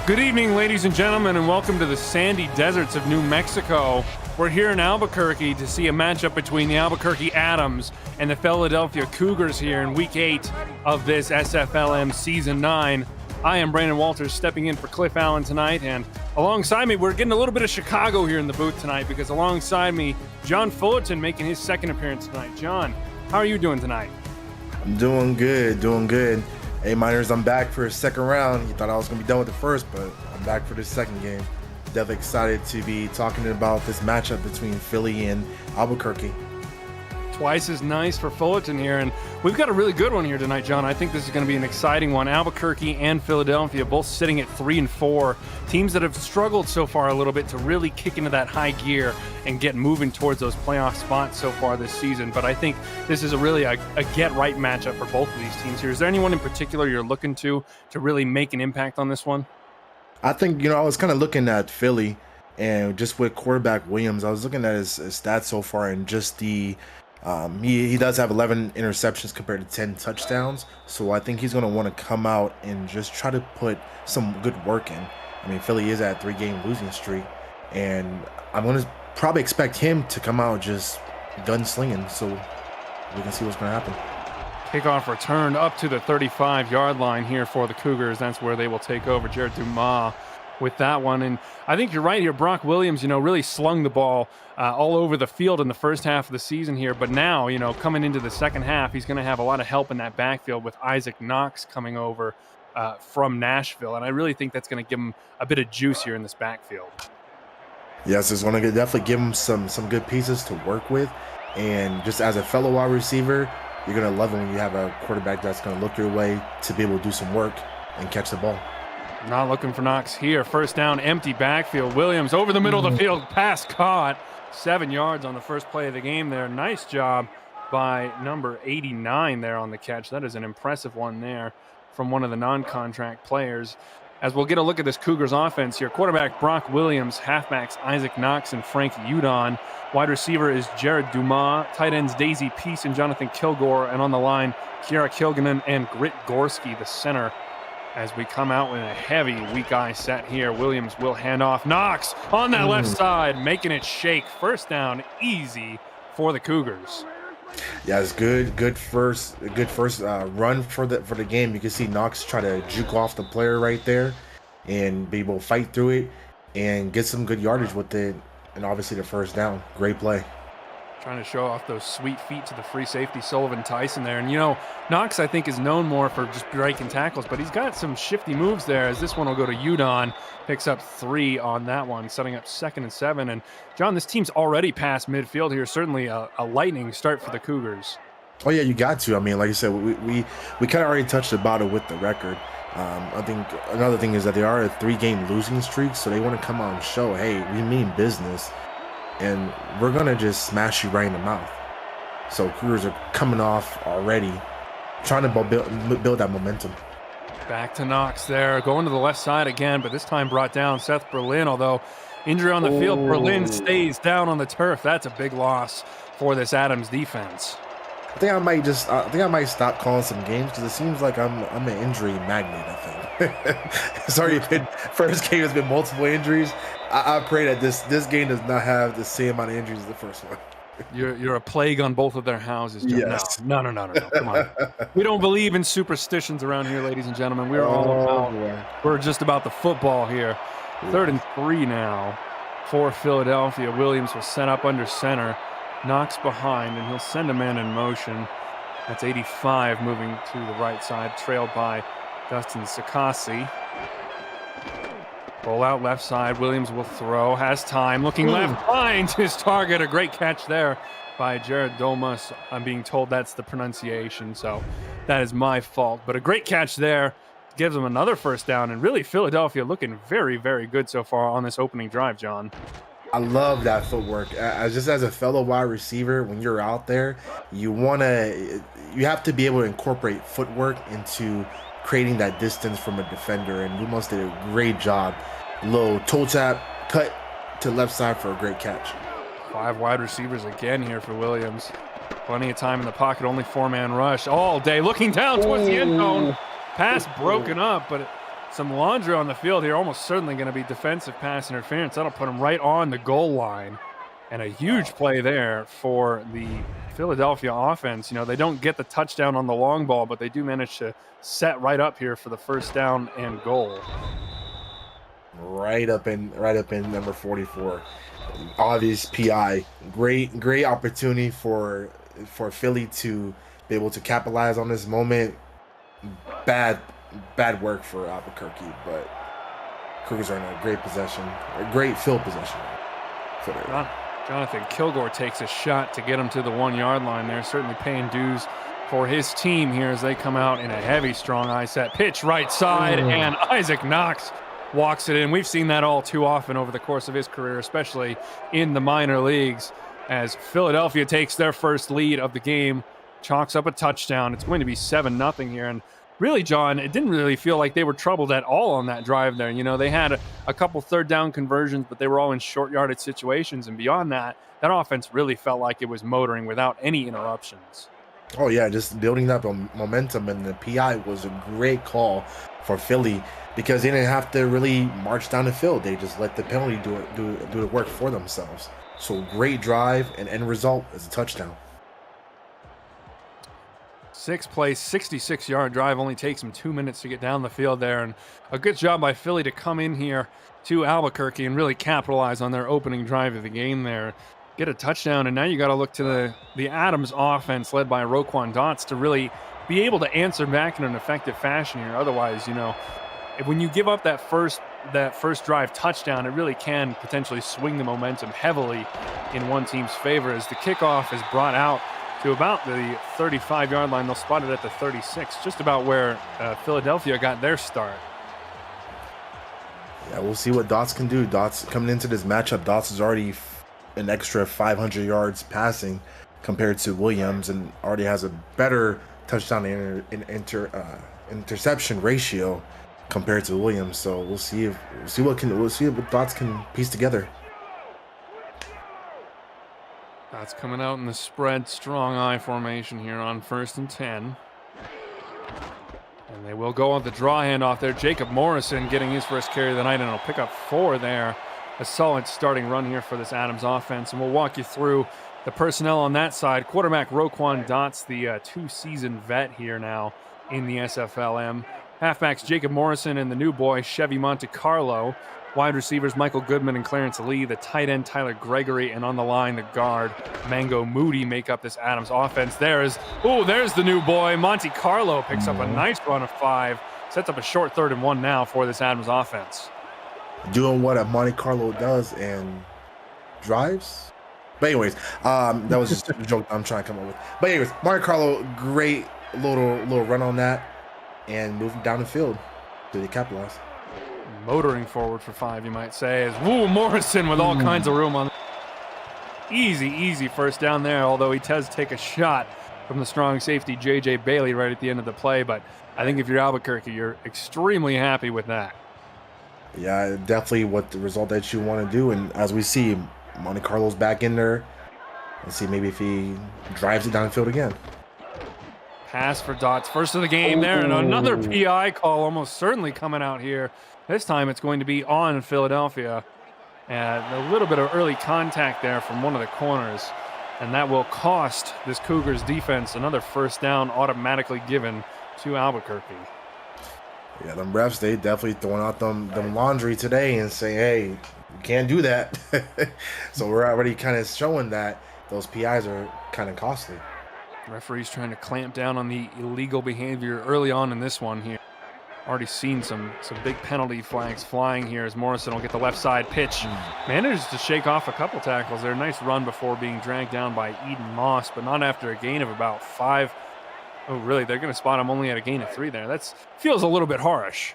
Good evening, ladies and gentlemen, and welcome to the sandy deserts of New Mexico. We're here in Albuquerque to see a matchup between the Albuquerque Atoms and the Philadelphia Cougars here in Week 8 of this SFLm Season 9. I am Brandon Walters stepping in for Cliff Allen tonight, and alongside me, we're getting a little bit of Chicago here in the booth tonight because alongside me, John Fullerton making his second appearance tonight. John, how are you doing tonight? I'm doing good. Hey, Miners, I'm back for a second round. You thought I was going to be done with the first, but I'm back for the second game. Definitely excited to be talking about this matchup between Philly and Albuquerque. Twice as nice for Fullerton here, and we've got a really good one here tonight, John. I think this is going to be an exciting one. Albuquerque and Philadelphia both sitting at 3-4, teams that have struggled so far a little bit to really kick into that high gear and get moving towards those playoff spots so far this season. But I think this is really a get-right matchup for both of these teams here. Is there anyone in particular you're looking to really make an impact on this one? I think, I was kind of looking at Philly, and just with quarterback Williams, I was looking at his stats so far, and just the he does have 11 interceptions compared to 10 touchdowns. So I think he's going to want to come out and just try to put some good work in. I mean, Philly is at a 3-game losing streak, and I'm going to probably expect him to come out just gunslinging, so we can see what's going to happen. Kickoff return up to the 35-yard line here for the Cougars. That's where they will take over. Jared Dumas with that one. And I think you're right here. Brock Williams, really slung the ball all over the field in the first half of the season here. But now, coming into the second half, he's going to have a lot of help in that backfield with Isaac Knox coming over from Nashville. And I really think that's going to give him a bit of juice here in this backfield. Yes, it's going to definitely give him some good pieces to work with. And just as a fellow wide receiver, you're going to love it when you have a quarterback that's going to look your way to be able to do some work and catch the ball. Not looking for Knox here. First down, empty backfield. Williams over the middle of the field. Pass caught. 7 yards on the first play of the game there. Nice job by number 89 there on the catch. That is an impressive one there from one of the non-contract players. As we'll get a look at this Cougars offense here. Quarterback Brock Williams, halfbacks Isaac Knox and Frank Udon. Wide receiver is Jared Dumas. Tight ends Daisy Peace and Jonathan Kilgore. And on the line, Kiara Kilganon and Grit Gorski, the center. As we come out with a heavy weak eye set here, Williams will hand off. Knox on that left side, making it shake. First down, easy for the Cougars. Yeah, it's good first run for the game. You can see Knox try to juke off the player right there and be able to fight through it and get some good yardage with it. And obviously the first down, great play. Trying to show off those sweet feet to the free safety, Sullivan Tyson there. And, Knox, I think, is known more for just breaking tackles, but he's got some shifty moves there as this one will go to Udon. Picks up 3 on that one, setting up 2nd and 7. And, John, this team's already past midfield here. Certainly a lightning start for the Cougars. Oh, yeah, you got to. I mean, like you said, we kind of already touched about it with the record. I think another thing is that they are a 3-game losing streak, so they want to come out and show, hey, we mean business. And we're going to just smash you right in the mouth. So Cougars are coming off already, trying to build that momentum. Back to Knox there, going to the left side again, but this time brought down Seth Berlin, although injury on the field, Berlin stays down on the turf. That's a big loss for this Adams defense. I think I might stop calling some games because it seems like I'm an injury magnet, I think. Sorry, first game has been multiple injuries. I pray that this game does not have the same amount of injuries as the first one. You're a plague on both of their houses, John. Yes. No. Come on. We don't believe in superstitions around here, ladies and gentlemen. We're just about the football here. 3rd and 3 now for Philadelphia. Williams will set up under center. Knox behind, and he'll send a man in motion. That's 85 moving to the right side, trailed by Dustin Sakasi. Roll out left side. Williams will throw. Has time. Looking left. Finds his target. A great catch there by Jared Dumas. I'm being told that's the pronunciation, so that is my fault. But a great catch there. Gives them another first down. And really, Philadelphia looking very, very good so far on this opening drive, John. I love that footwork. Just as a fellow wide receiver, when you're out there, you have to be able to incorporate footwork into creating that distance from a defender. And Dumas did a great job. Low toe tap, cut to left side for a great catch. 5 wide receivers again here for Williams. Plenty of time in the pocket, only 4-man rush all day. Looking down towards the end zone. Pass broken up, but some laundry on the field here. Almost certainly going to be defensive pass interference. That'll put him right on the goal line. And a huge play there for the Philadelphia offense. You know, they don't get the touchdown on the long ball, but they do manage to set right up here for the first down and goal. Right up in number 44. Obvious PI. Great opportunity for Philly to be able to capitalize on this moment. Bad work for Albuquerque, but Cougars are in a great possession, a great field possession. Jonathan Kilgore takes a shot to get him to the 1 yard line there. Certainly paying dues for his team here as they come out in a heavy, strong eye set. Pitch right side, and Isaac Knox walks it in. We've seen that all too often over the course of his career, especially in the minor leagues, as Philadelphia takes their first lead of the game, chalks up a touchdown. It's going to be 7-0 here. And really, John, it didn't really feel like they were troubled at all on that drive there. You know, they had a couple third down conversions, but they were all in short yardage situations. And beyond that, that offense really felt like it was motoring without any interruptions. Oh, yeah, just building up momentum. And the PI was a great call for Philly because they didn't have to really march down the field. They just let the penalty do the work for themselves. So great drive, and end result is a touchdown. 6-play, 66-yard drive. Only takes him 2 minutes to get down the field there. And a good job by Philly to come in here to Albuquerque and really capitalize on their opening drive of the game there. Get a touchdown, and now you got to look to the Adams offense led by Roquan Dots to really be able to answer back in an effective fashion here. Otherwise, you know, when you give up that first drive touchdown, it really can potentially swing the momentum heavily in one team's favor as the kickoff is brought out to about the 35-yard line. They'll spot it at the 36, just about where Philadelphia got their start. Yeah, we'll see what Dots can do. Dots coming into this matchup, Dots is already an extra 500 yards passing compared to Williams, and already has a better touchdown interception ratio compared to Williams. So we'll see what Dots can piece together. That's coming out in the spread strong eye formation here on 1st and 10. And they will go on the draw handoff there. Jacob Morrison getting his first carry of the night, and he'll pick up 4 there. A solid starting run here for this Adams offense. And we'll walk you through the personnel on that side. Quarterback Roquan Dots, the 2-season vet here now in the SFLm. Halfbacks Jacob Morrison and the new boy Chevy Monte Carlo. Wide receivers Michael Goodman and Clarence Lee. The tight end Tyler Gregory, and on the line the guard Mango Moody make up this Adams offense. There's the new boy Monte Carlo picks up a nice run of 5. Sets up a short 3rd and 1 now for this Adams offense. Doing what a Monte Carlo does and drives. But anyways, that was just a joke I'm trying to come up with. But anyways, Monte Carlo, great little run on that and moving down the field to capitalize. Motoring forward for 5, you might say, as Morrison with all kinds of room on. Easy first down there, although he does take a shot from the strong safety J.J. Bailey right at the end of the play. But I think if you're Albuquerque, you're extremely happy with that. Yeah, definitely what the result that you want to do. And as we see, Monte Carlo's back in there. Let's see maybe if he drives it downfield again. Pass for Dots, first of the game there, and another PI call almost certainly coming out here. This time it's going to be on Philadelphia. And a little bit of early contact there from one of the corners. And that will cost this Cougars defense another first down automatically given to Albuquerque. Yeah, them refs, they definitely throwing out them laundry today and saying, hey, you can't do that. So we're already kind of showing that those PIs are kind of costly. Referees trying to clamp down on the illegal behavior early on in this one here. Already seen some big penalty flags flying here as Morrison will get the left side pitch. Manages to shake off a couple tackles there. Nice run before being dragged down by Eden Moss, but not after a gain of about 5. Oh, really? They're going to spot him only at a gain of 3 there. That feels a little bit harsh.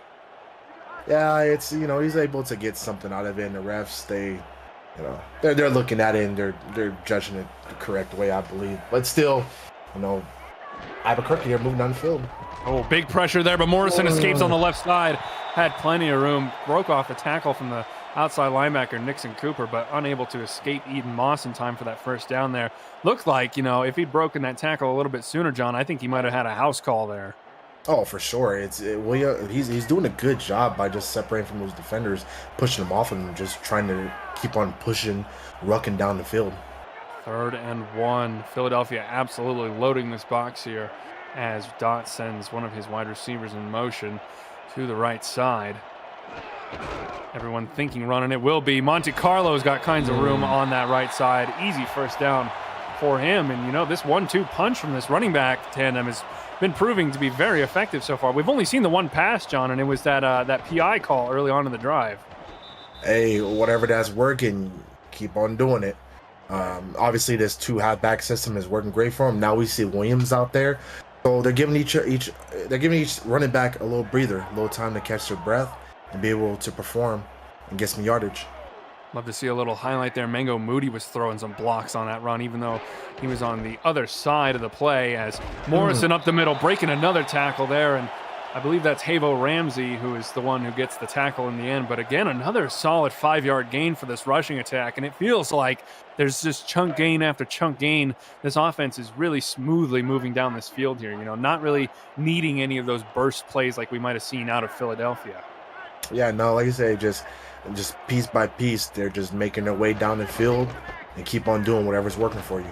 Yeah, it's, he's able to get something out of it. And the refs, they're looking at it and they're judging it the correct way, I believe. But still, Albuquerque, they're moving down the field. Oh, big pressure there, but Morrison escapes on the left side. Had plenty of room. Broke off the tackle from the outside linebacker, Nixon Cooper, but unable to escape Eden Moss in time for that first down there. Looked like, if he'd broken that tackle a little bit sooner, John, I think he might have had a house call there. Oh, for sure. William. He's doing a good job by just separating from those defenders, pushing them off, and just trying to keep on pushing, rucking down the field. 3rd and 1. Philadelphia absolutely loading this box here as Dot sends one of his wide receivers in motion to the right side. Everyone thinking running it will be. Monte Carlo's got kinds of room on that right side. Easy first down for him. And, you know, this 1-2 punch from this running back tandem has been proving to be very effective so far. We've only seen the one pass, John, and it was that PI call early on in the drive. Hey, whatever that's working, keep on doing it. Obviously, this 2 halfback system is working great for him. Now we see Williams out there, so they're giving each running back a little breather, a little time to catch their breath and be able to perform and get some yardage. Love to see a little highlight there. Mango Moody was throwing some blocks on that run, even though he was on the other side of the play, as Morrison up the middle, breaking another tackle there. And I believe that's Havo Ramsey who is the one who gets the tackle in the end. But again, another solid 5-yard gain for this rushing attack. And it feels like there's just chunk gain after chunk gain. This offense is really smoothly moving down this field here, you know, not really needing any of those burst plays like we might have seen out of Philadelphia. Yeah, no, like I say, just piece by piece, they're just making their way down the field and keep on doing whatever's working for you.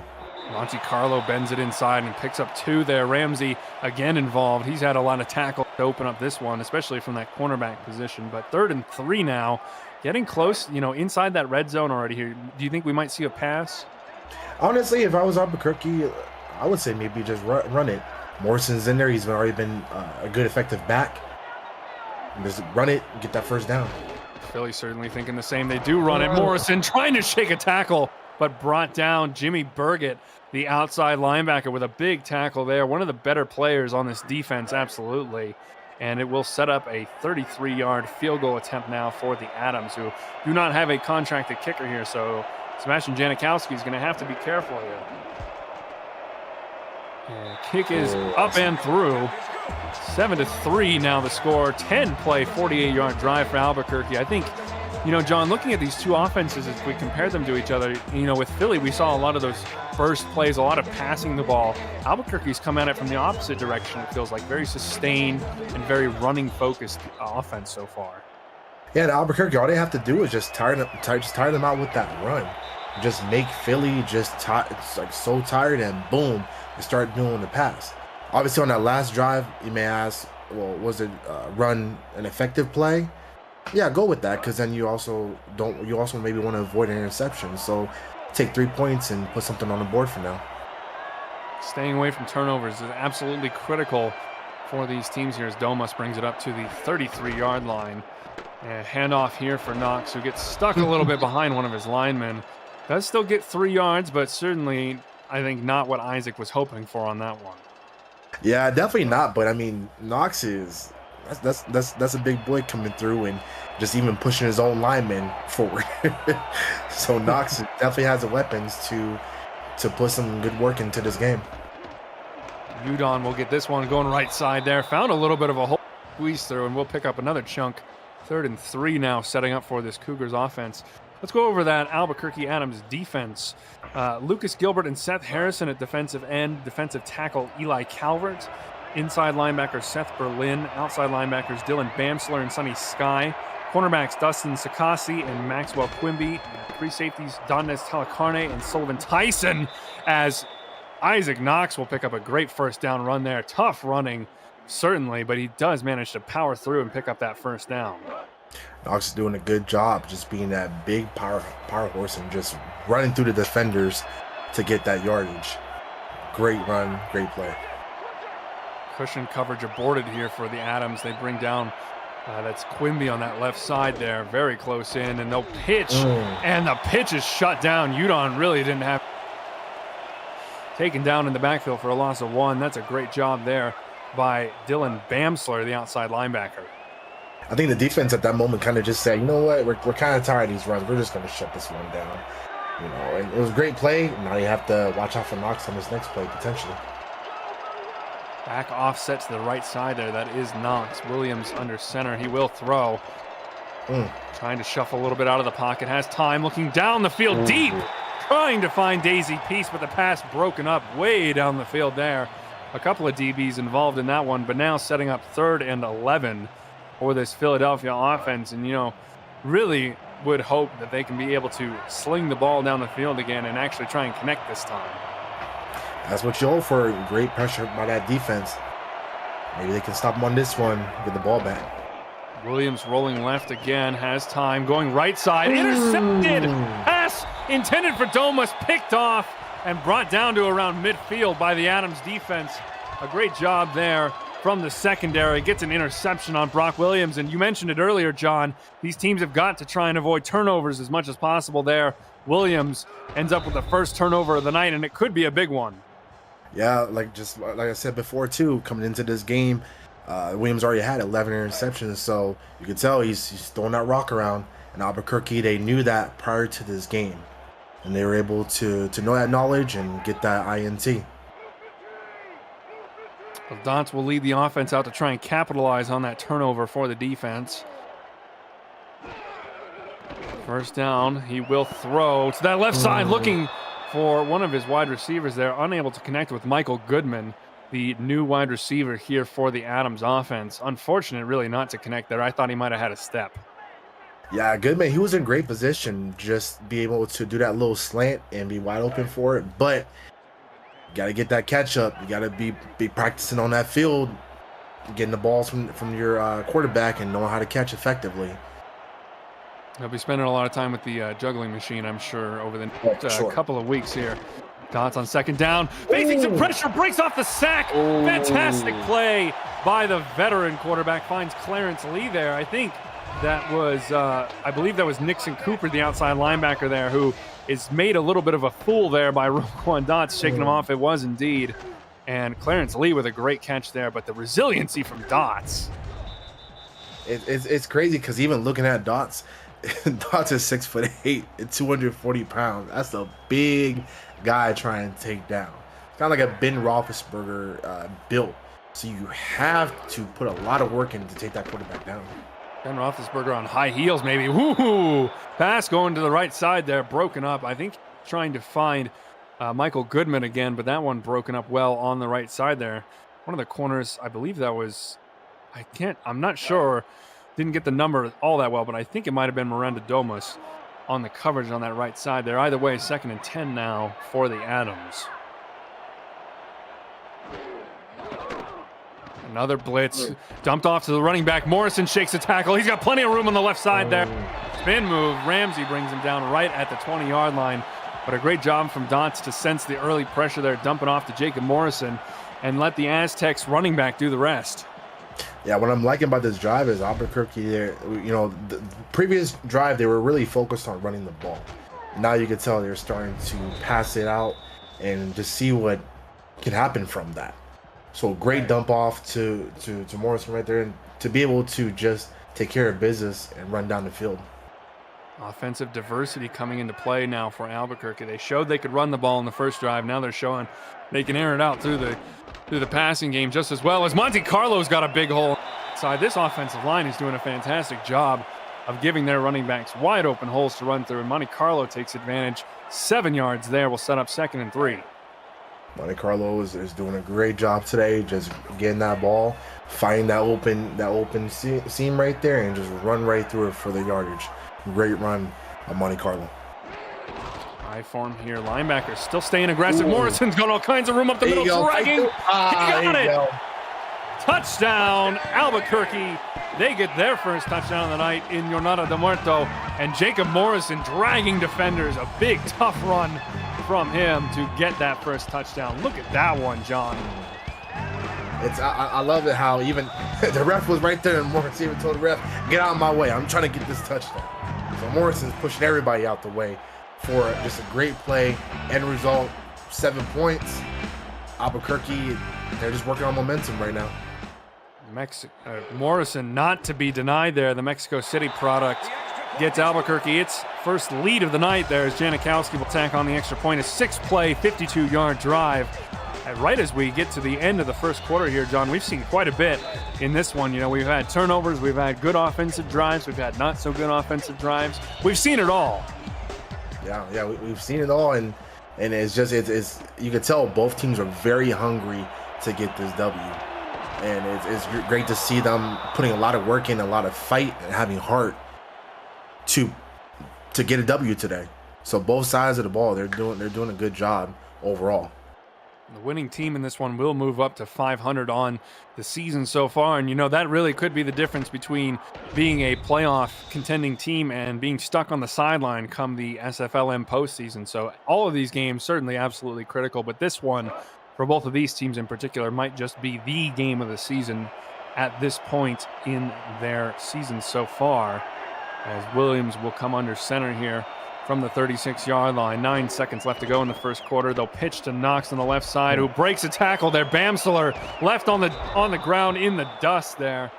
Monte Carlo bends it inside and picks up 2 there. Ramsey again involved. He's had a lot of tackle to open up this one, especially from that cornerback position. But 3rd and 3 now, getting close, you know, inside that red zone already here. Do you think we might see a pass? Honestly, if I was Albuquerque, I would say maybe just run it. Morrison's in there. He's already been a good effective back. Just run it, get that first down. Philly certainly thinking the same. They do run it. Morrison trying to shake a tackle, but brought down. Jimmy Burgett, the outside linebacker, with a big tackle there. One of the better players on this defense, absolutely. And it will set up a 33-yard field goal attempt now for the Adams, who do not have a contracted kicker here. So Sebastian Janikowski is going to have to be careful here. And kick is up and through. 7-3 now the score. 10-play, 48-yard drive for Albuquerque. I think, you know, John, looking at these two offenses, as we compare them to each other, you know, with Philly, we saw a lot of those burst plays, a lot of passing the ball. Albuquerque's come at it from the opposite direction. It feels like very sustained and very running-focused offense so far. Yeah, and Albuquerque, all they have to do is just tire them out with that run. Just make Philly just it's like so tired, and boom, they start doing the pass. Obviously, on that last drive, you may ask, well, was it run an effective play? Yeah, go with that, because then you also maybe want to avoid an interception. So take 3 points and put something on the board for now. Staying away from turnovers is absolutely critical for these teams here, as Domas brings it up to the 33-yard line. And handoff here for Knox, who gets stuck a little bit behind one of his linemen. Does still get 3 yards, but certainly, I think, not what Isaac was hoping for on that one. Yeah, definitely not. But I mean, Knox is that's a big boy coming through and just even pushing his own linemen forward. So Knox definitely has the weapons to put some good work into this game. Udon will get this one going right side there. Found a little bit of a hole squeeze through, and we'll pick up another chunk. 3rd and 3 now, setting up for this Cougars offense. Let's go over that Albuquerque Adams defense. Lucas Gilbert and Seth Harrison at defensive end. Defensive tackle Eli Calvert. Inside linebacker Seth Berlin. Outside linebackers Dylan Bamsler and Sonny Sky. Cornerbacks Dustin Sakasi and Maxwell Quimby. 3 safeties Donnes Talacarne and Sullivan Tyson, as Isaac Knox will pick up a great first down run there. Tough running, certainly, but he does manage to power through and pick up that first down. Knox is doing a good job just being that big power horse and just running through the defenders to get that yardage. Great run, great play. Cushion coverage aborted here for the Adams. They bring down, that's Quimby on that left side there, very close in, and they'll pitch, and the pitch is shut down. Udon really didn't have taken down in the backfield for a loss of 1. That's a great job there by Dylan Bamsler, the outside linebacker. I think the defense at that moment kind of just said, you know what, we're kind of tired of these runs. We're just going to shut this one down. You know, and it was a great play. Now you have to watch out for Knox on this next play, potentially. Back offset to the right side there. That is Knox. Williams under center. He will throw. Trying to shuffle a little bit out of the pocket. Has time, looking down the field deep. Trying to find Daisy Peace, but the pass broken up way down the field there. a couple of DBs involved in that one, but now setting up 3rd and 11 for this Philadelphia offense. And, you know, really would hope that they can be able to sling the ball down the field again and actually try and connect this time. That's what you hope for. Great pressure by that defense. Maybe they can stop them on this one, get the ball back. Williams rolling left again, has time, going right side, intercepted, pass intended for Domas, picked off and brought down to around midfield by the Adams defense. A great job there from the secondary, gets an interception on Brock Williams. And you mentioned it earlier, John, these teams have got to try and avoid turnovers as much as possible there. Williams ends up with the first turnover of the night, and it could be a big one. Yeah, like I said before too, coming into this game, Williams already had 11 interceptions, so you can tell he's throwing that rock around. And Albuquerque, they knew that prior to this game, and they were able to know that knowledge and get that INT. Well, Dots will lead the offense out to try and capitalize on that turnover for the defense. First down, he will throw to that left side, looking for one of his wide receivers there, unable to connect with Michael Goodman, the new wide receiver here for the Adams offense. Unfortunate, really, not to connect there. I thought he might have had a step. Yeah, Goodman, he was in great position, just be able to do that little slant and be wide open for it. But you got to get that catch up. You got to be practicing on that field, getting the balls from your quarterback and knowing how to catch effectively. He'll be spending a lot of time with the juggling machine, I'm sure, over the next couple of weeks here. Dots on second down, facing some pressure, breaks off the sack. Fantastic play by the veteran quarterback, finds Clarence Lee there. I think that was, I believe that was Nixon Cooper, the outside linebacker there, who is made a little bit of a fool there by Roquan Dots, shaking him off. It was indeed. And Clarence Lee with a great catch there, but the resiliency from Dots. It's crazy because even looking at Dots, Dots is 6'8" and 240 pounds. That's a big guy trying to take down. Kind of like a Ben Roethlisberger built. So you have to put a lot of work in to take that quarterback down. Ben Roethlisberger on high heels, maybe. Woo-hoo! Pass going to the right side there, broken up. I think trying to find Michael Goodman again, but that one broken up well on the right side there. One of the corners, I believe that was, I'm not sure. Didn't get the number all that well, but I think it might have been Miranda Domas on the coverage on that right side there. Either way, 2nd and 10 now for the Adams. Another blitz, dumped off to the running back. Morrison shakes the tackle. He's got plenty of room on the left side there. Spin move. Ramsey brings him down right at the 20-yard line. But a great job from Dots to sense the early pressure there, dumping off to Jacob Morrison and let the Aztecs running back do the rest. Yeah, what I'm liking about this drive is Albuquerque, the previous drive, they were really focused on running the ball. Now you can tell they're starting to pass it out and just see what can happen from that. So great dump off to Morrison right there, and to be able to just take care of business and run down the field. Offensive diversity coming into play now for Albuquerque. They showed they could run the ball in the first drive. Now they're showing they can air it out through the passing game just as well. As Monte Carlo's got a big hole inside. This offensive line is doing a fantastic job of giving their running backs wide open holes to run through. And Monte Carlo takes advantage. 7 yards there will set up 2nd and 3. Monte Carlo is doing a great job today, just getting that ball, finding that open seam right there, and just run right through it for the yardage. Great run of Monte Carlo. High form here. Linebacker still staying aggressive. Morrison's got all kinds of room up the middle, dragging. He got it. Touchdown, Albuquerque. They get their first touchdown of the night in Jornada de Muerto. And Jacob Morrison dragging defenders. A big, tough run from him to get that first touchdown. Look at that one, John. I love it how even the ref was right there, and Morrison even told the ref, "Get out of my way. I'm trying to get this touchdown." So Morrison's pushing everybody out the way for just a great play. End result, 7 points. Albuquerque, they're just working on momentum right now. Morrison not to be denied there. The Mexico City product gets Albuquerque its first lead of the night there as Janikowski will tack on the extra point. A 6-play, 52-yard drive. And right as we get to the end of the first quarter here, John, we've seen quite a bit in this one. You know, we've had turnovers, we've had good offensive drives, we've had not so good offensive drives. We've seen it all. Yeah, we've seen it all, and it's just you can tell both teams are very hungry to get this W. And it's great to see them putting a lot of work in, a lot of fight, and having heart to get a W today. So both sides of the ball, they're doing a good job overall. The winning team in this one will move up to 500 on the season so far. And, you know, that really could be the difference between being a playoff contending team and being stuck on the sideline come the SFLm postseason. So all of these games certainly absolutely critical. But this one, for both of these teams in particular, might just be the game of the season at this point in their season so far, as Williams will come under center here from the 36-yard line. 9 seconds left to go in the first quarter. They'll pitch to Knox on the left side, who breaks a tackle there. Bamsler left on the ground in the dust there,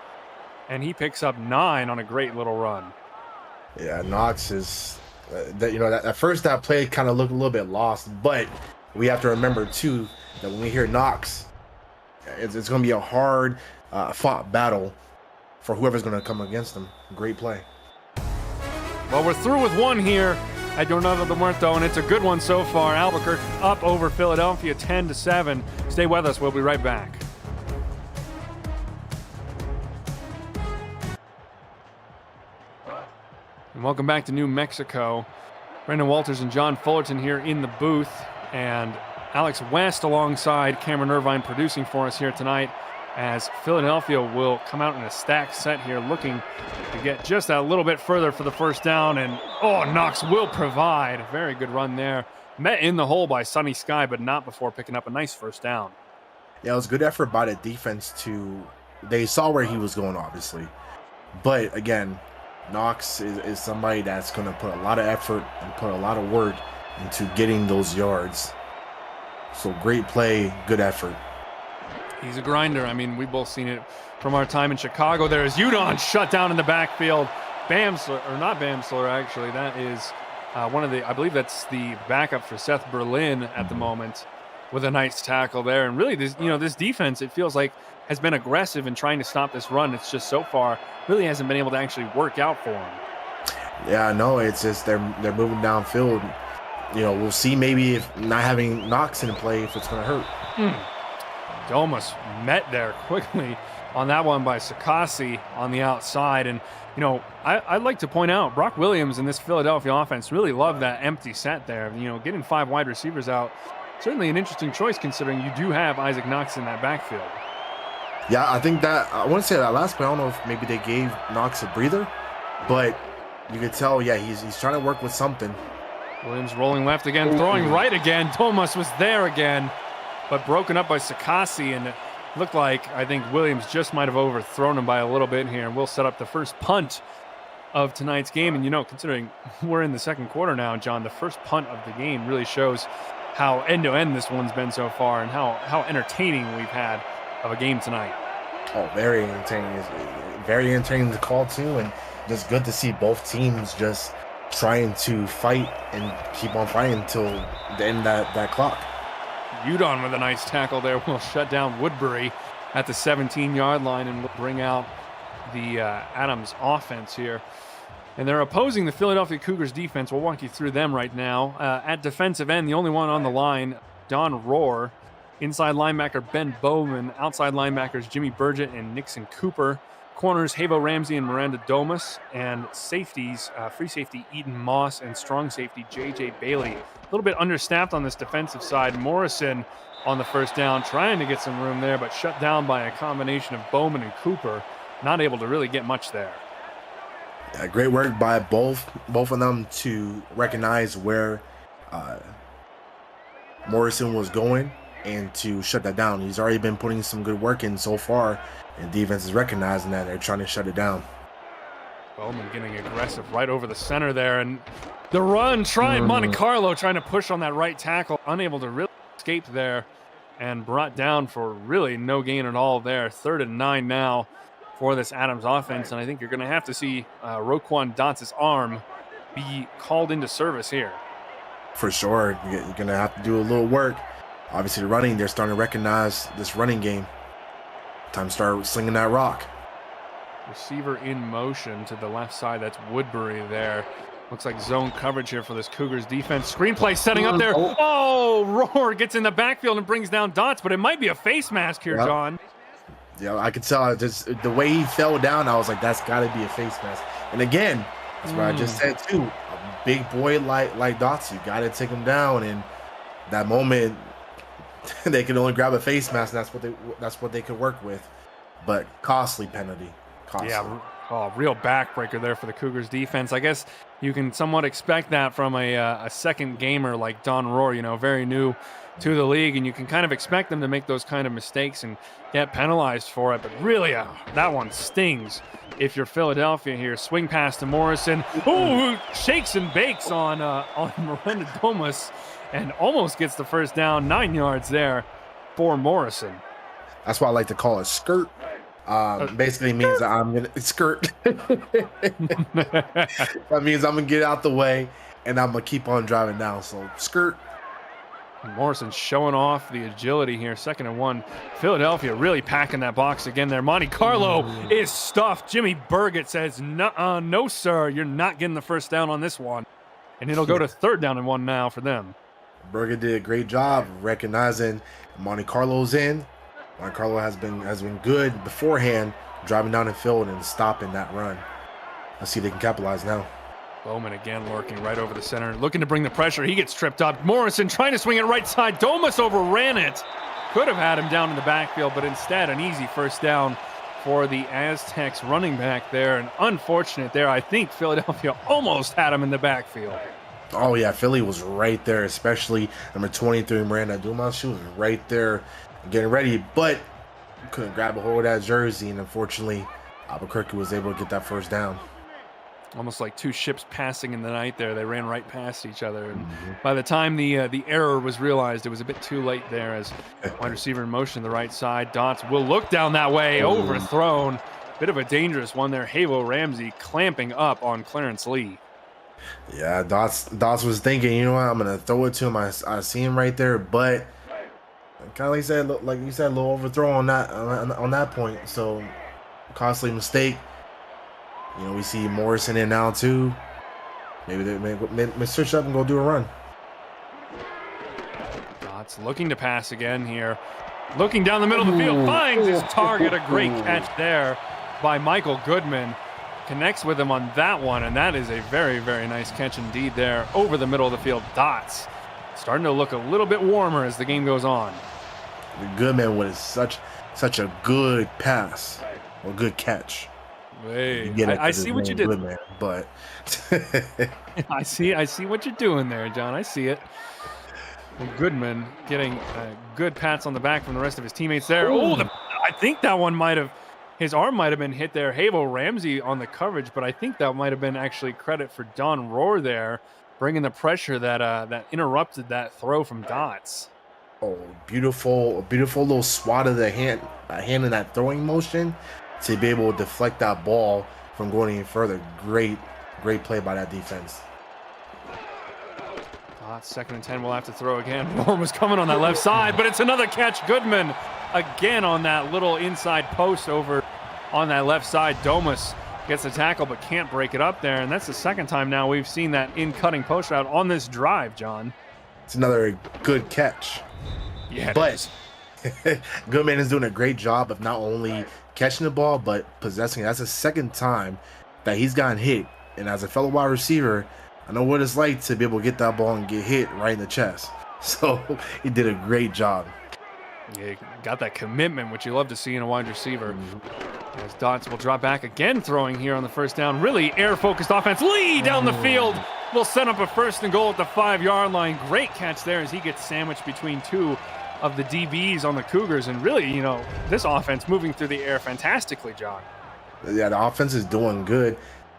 and he picks up 9 on a great little run. Yeah, Knox is at first that play kind of looked a little bit lost, but we have to remember too that when we hear Knox, it's going to be a hard fought battle for whoever's going to come against them. Great play. Well, we're through with one here at Jornada de Muerto, and it's a good one so far. Albuquerque up over Philadelphia 10-7. Stay with us. We'll be right back. And welcome back to New Mexico. Brendan Walters and John Fullerton here in the booth, and Alex West alongside Cameron Irvine producing for us here tonight, as Philadelphia will come out in a stacked set here, looking to get just a little bit further for the first down. And Knox will provide a very good run there. Met in the hole by Sunny Sky, but not before picking up a nice first down. Yeah, it was good effort by the defense they saw where he was going, obviously. But again, Knox is somebody that's going to put a lot of effort and put a lot of work into getting those yards. So great play, good effort. He's a grinder. I mean, we've both seen it from our time in Chicago. There's Udon shut down in the backfield. Bamsler, or not Bamsler, actually. That is one of the, I believe that's the backup for Seth Berlin at the moment, with a nice tackle there. And really, this defense, it feels like, has been aggressive in trying to stop this run. It's just so far really hasn't been able to actually work out for him. Yeah, no, it's just they're moving downfield. You know, we'll see maybe if not having Knox in play, if it's going to hurt. Domas met there quickly on that one by Sakasi on the outside. And, you know, I'd like to point out Brock Williams in this Philadelphia offense really loved that empty set there. You know, getting 5 wide receivers out, certainly an interesting choice considering you do have Isaac Knox in that backfield. Yeah, I think that, I want to say that last play, I don't know if maybe they gave Knox a breather, but you could tell, yeah, he's trying to work with something. Williams rolling left again, throwing right again. Domas was there again, but broken up by Sakasi, and it looked like, I think Williams just might have overthrown him by a little bit here, and we'll set up the first punt of tonight's game. And, you know, considering we're in the second quarter now, John, the first punt of the game really shows how end-to-end this one's been so far and how entertaining we've had of a game tonight. Oh, very entertaining. It's very entertaining to call, too, and just good to see both teams just trying to fight and keep on fighting until the end of that clock. Udon with a nice tackle there will shut down Woodbury at the 17-yard line and will bring out the Adams offense here. And they're opposing the Philadelphia Cougars defense. We'll walk you through them right now. At defensive end, the only one on the line, Don Rohr. Inside linebacker, Ben Bowman. Outside linebackers, Jimmy Burgett and Nixon Cooper. Corners, Havo Ramsey and Miranda Domas. And safeties, free safety, Eden Moss, and strong safety, J.J. Bailey. A little bit understaffed on this defensive side. Morrison on the first down, trying to get some room there, but shut down by a combination of Bowman and Cooper. Not able to really get much there. Yeah, great work by both of them to recognize where Morrison was going and to shut that down. He's already been putting some good work in so far, and defense is recognizing that. They're trying to shut it down. Bowman getting aggressive right over the center there, and the run, Monte Carlo trying to push on that right tackle, unable to really escape there, and brought down for really no gain at all there. 3rd and 9 now for this Adams offense, and I think you're going to have to see Roquan Dots' arm be called into service here. For sure. You're going to have to do a little work. Obviously, the running, they're starting to recognize this running game. Time to start slinging that rock. Receiver in motion to the left side. That's Woodbury there. Looks like zone coverage here for this Cougars defense. Screenplay setting up there. Oh, Roar gets in the backfield and brings down Dots, but it might be a face mask here, John. Yeah, I could tell just the way he fell down. I was like, that's got to be a face mask. And again, that's what I just said too. A big boy like Dots, you got to take him down. And that moment, they can only grab a face mask, and that's what they could work with. But costly penalty. Costly. Yeah, real backbreaker there for the Cougars defense. I guess you can somewhat expect that from a second gamer like Don Roar, you know, very new to the league, and you can kind of expect them to make those kind of mistakes and get penalized for it. But really, that one stings if you're Philadelphia here. Swing pass to Morrison. Ooh, shakes and bakes on Miranda Domus and almost gets the first down. 9 yards there for Morrison. That's why I like to call it skirt. Basically means that I'm gonna skirt. That means I'm gonna get out the way and I'm gonna keep on driving down. So skirt. Morrison showing off the agility here. 2nd and 1. Philadelphia really packing that box again there. Monte Carlo is stuffed. Jimmy Burgett says, no, sir, you're not getting the first down on this one. And it'll go to 3rd down and 1 now for them. Burgett did a great job recognizing Monte Carlo's in. Monte Carlo has been good beforehand, driving down the field and stopping that run. Let's see if they can capitalize now. Bowman again lurking right over the center, looking to bring the pressure. He gets tripped up. Morrison trying to swing it right side. Domus overran it. Could have had him down in the backfield, but instead an easy first down for the Aztecs running back there. And unfortunate there. I think Philadelphia almost had him in the backfield. Oh, yeah, Philly was right there, especially number 23, Miranda Dumas. She was right there getting ready, but couldn't grab a hold of that jersey, and unfortunately, Albuquerque was able to get that first down. Almost like two ships passing in the night there. They ran right past each other, and by the time the error was realized, it was a bit too late there as wide receiver in motion to the right side. Dots will look down that way, overthrown. Bit of a dangerous one there. Havo Ramsey clamping up on Clarence Lee. Yeah, Dots was thinking, you know what, I'm going to throw it to him. I see him right there, but kind of like you said, a little overthrow on that point. So costly mistake. You know, we see Morrison in now too. Maybe they may switch up and go do a run. Dots looking to pass again here. Looking down the middle of the field, finds his target. A great catch there by Michael Goodman. Connects with him on that one, and that is a very, very nice catch indeed there over the middle of the field. Dots starting to look a little bit warmer as the game goes on. Goodman with such a good pass or good catch. Hey, I see what you did. Goodman, but I see what you're doing there, John. I see it. And Goodman getting good pats on the back from the rest of his teammates there. I think that one his arm might have been hit there. Havo Ramsey on the coverage, but I think that might have been actually credit for Don Roar there, bringing the pressure that interrupted that throw from Dots. Oh, beautiful little swat of the hand in that throwing motion to be able to deflect that ball from going any further. Great play by that defense. 2nd and 10, we'll have to throw again. Roar was coming on that left side, but it's another catch. Goodman again on that little inside post over on that left side. Domus gets the tackle but can't break it up there, and that's the second time now we've seen that in-cutting post route on this drive, John. It's another good catch. Yeah, but Goodman is doing a great job of not only catching the ball but possessing it. That's the second time that he's gotten hit, and as a fellow wide receiver, I know what it's like to be able to get that ball and get hit right in the chest. So he did a great job. Yeah, got that commitment, which you love to see in a wide receiver. As Dots will drop back again, throwing here on the first down. Really air-focused offense. Lee down the field will set up a 1st and goal at the 5-yard line. Great catch there as he gets sandwiched between two of the DBs on the Cougars. And really, you know, this offense moving through the air fantastically, John. Yeah, the offense is doing good.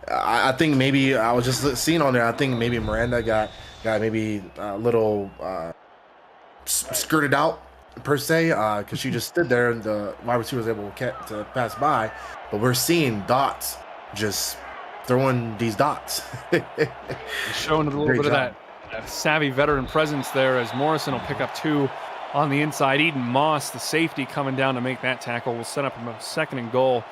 I think maybe I was just seeing on there. I think maybe Miranda got maybe a little skirted out per se, because she just stood there and the wide receiver was able to pass by. But we're seeing Dots just throwing these dots. Showing a little bit of that savvy veteran presence there as Morrison will pick up 2 on the inside. Eden Moss, the safety, coming down to make that tackle. Will set up a 2nd and goal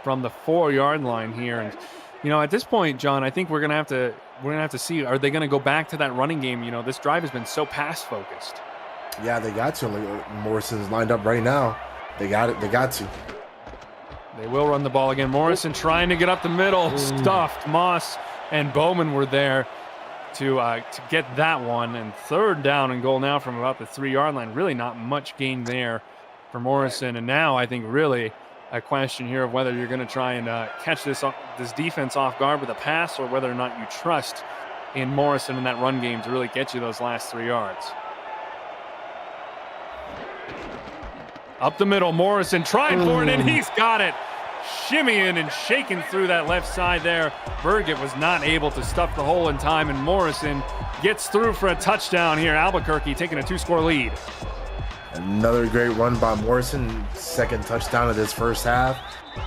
from the 4-yard line here. And You know, at this point, John, I think we're gonna have to see, are they gonna go back to that running game? You know, this drive has been so pass focused. Yeah, they got to. Like, Morrison's lined up right now. They got it. They got to. They will run the ball again. Morrison trying to get up the middle, stuffed. Moss and Bowman were there to get that one. And third down and goal now from about the 3-yard line. Really not much gain there for Morrison. And now I think really a question here of whether you're going to try and catch this defense off guard with a pass, or whether or not you trust in Morrison in that run game to really get you those last 3 yards. Up the middle, Morrison trying for it, and he's got it. Shimmying and shaking through that left side there. Burgett was not able to stuff the hole in time, and Morrison gets through for a touchdown here. Albuquerque taking a 2-score lead. Another great run by Morrison, second touchdown of this first half.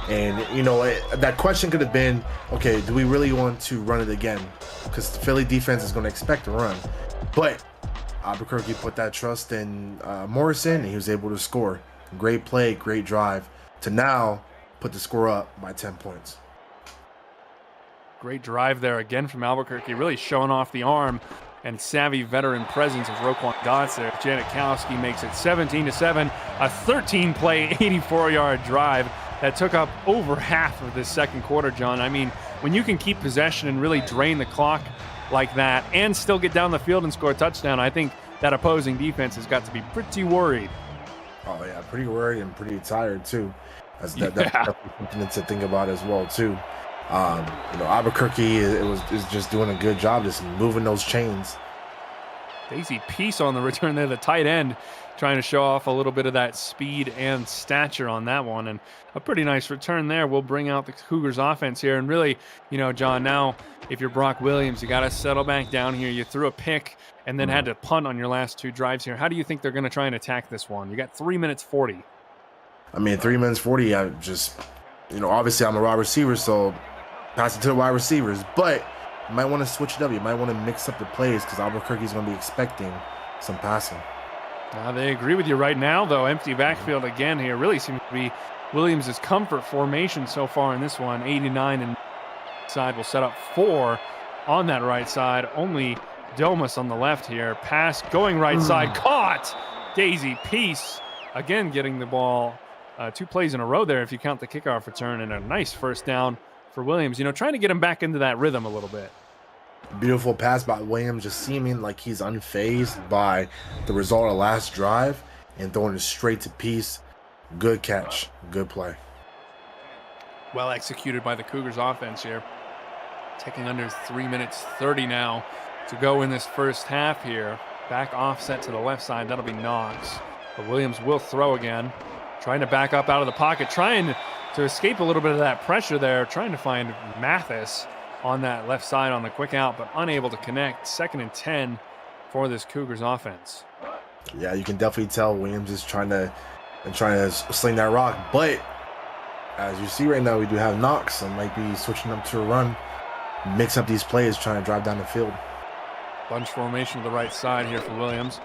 And, you know, that question could have been, okay, do we really want to run it again? Because the Philly defense is going to expect a run. But Albuquerque put that trust in Morrison, and he was able to score. Great play, great drive to now put the score up by 10 points. Great drive there again from Albuquerque, really showing off the arm and savvy veteran presence of Roquan Gotts there. Janikowski makes it 17-7, a 13-play, 84-yard drive that took up over half of this second quarter, John. I mean, when you can keep possession and really drain the clock like that and still get down the field and score a touchdown, I think that opposing defense has got to be pretty worried. Oh, yeah, pretty worried and pretty tired, too. That's something to think about as well, too. You know, Albuquerque is just doing a good job just moving those chains. Daisy Peace on the return there, the tight end, trying to show off a little bit of that speed and stature on that one. And a pretty nice return there will bring out the Cougars offense here. And really, you know, John, now if you're Brock Williams, you got to settle back down here. You threw a pick and then had to punt on your last 2 drives here. How do you think they're going to try and attack this one? You got 3 minutes 40. I mean, 3 minutes 40, I just, you know, obviously I'm a wide receiver, so pass it to the wide receivers. But you might want to switch it up. You might want to mix up the plays because Albuquerque's going to be expecting some passing. They agree with you right now, though. Empty backfield again here. Really seems to be Williams' comfort formation so far in this one. 89 and side will set up 4 on that right side. Only Domas on the left here. Pass going right side. Caught! Daisy Peace again getting the ball 2 plays in a row there if you count the kickoff return, and a nice first down for Williams. You know, trying to get him back into that rhythm a little bit. Beautiful pass by Williams, just seeming like he's unfazed by the result of last drive and throwing it straight to Peace. Good catch, good play. Well executed by the Cougars offense here. Taking under 3 minutes 30 now to go in this first half here. Back offset to the left side, that'll be Knox. But Williams will throw again. Trying to back up out of the pocket, trying to escape a little bit of that pressure there, trying to find Mathis on that left side on the quick out, but unable to connect. 2nd and 10 for this Cougars offense. Yeah, you can definitely tell Williams is trying to sling that rock, but as you see right now, we do have Knox and might be switching up to a run, mix up these plays, trying to drive down the field. Bunch formation to the right side here for Williams.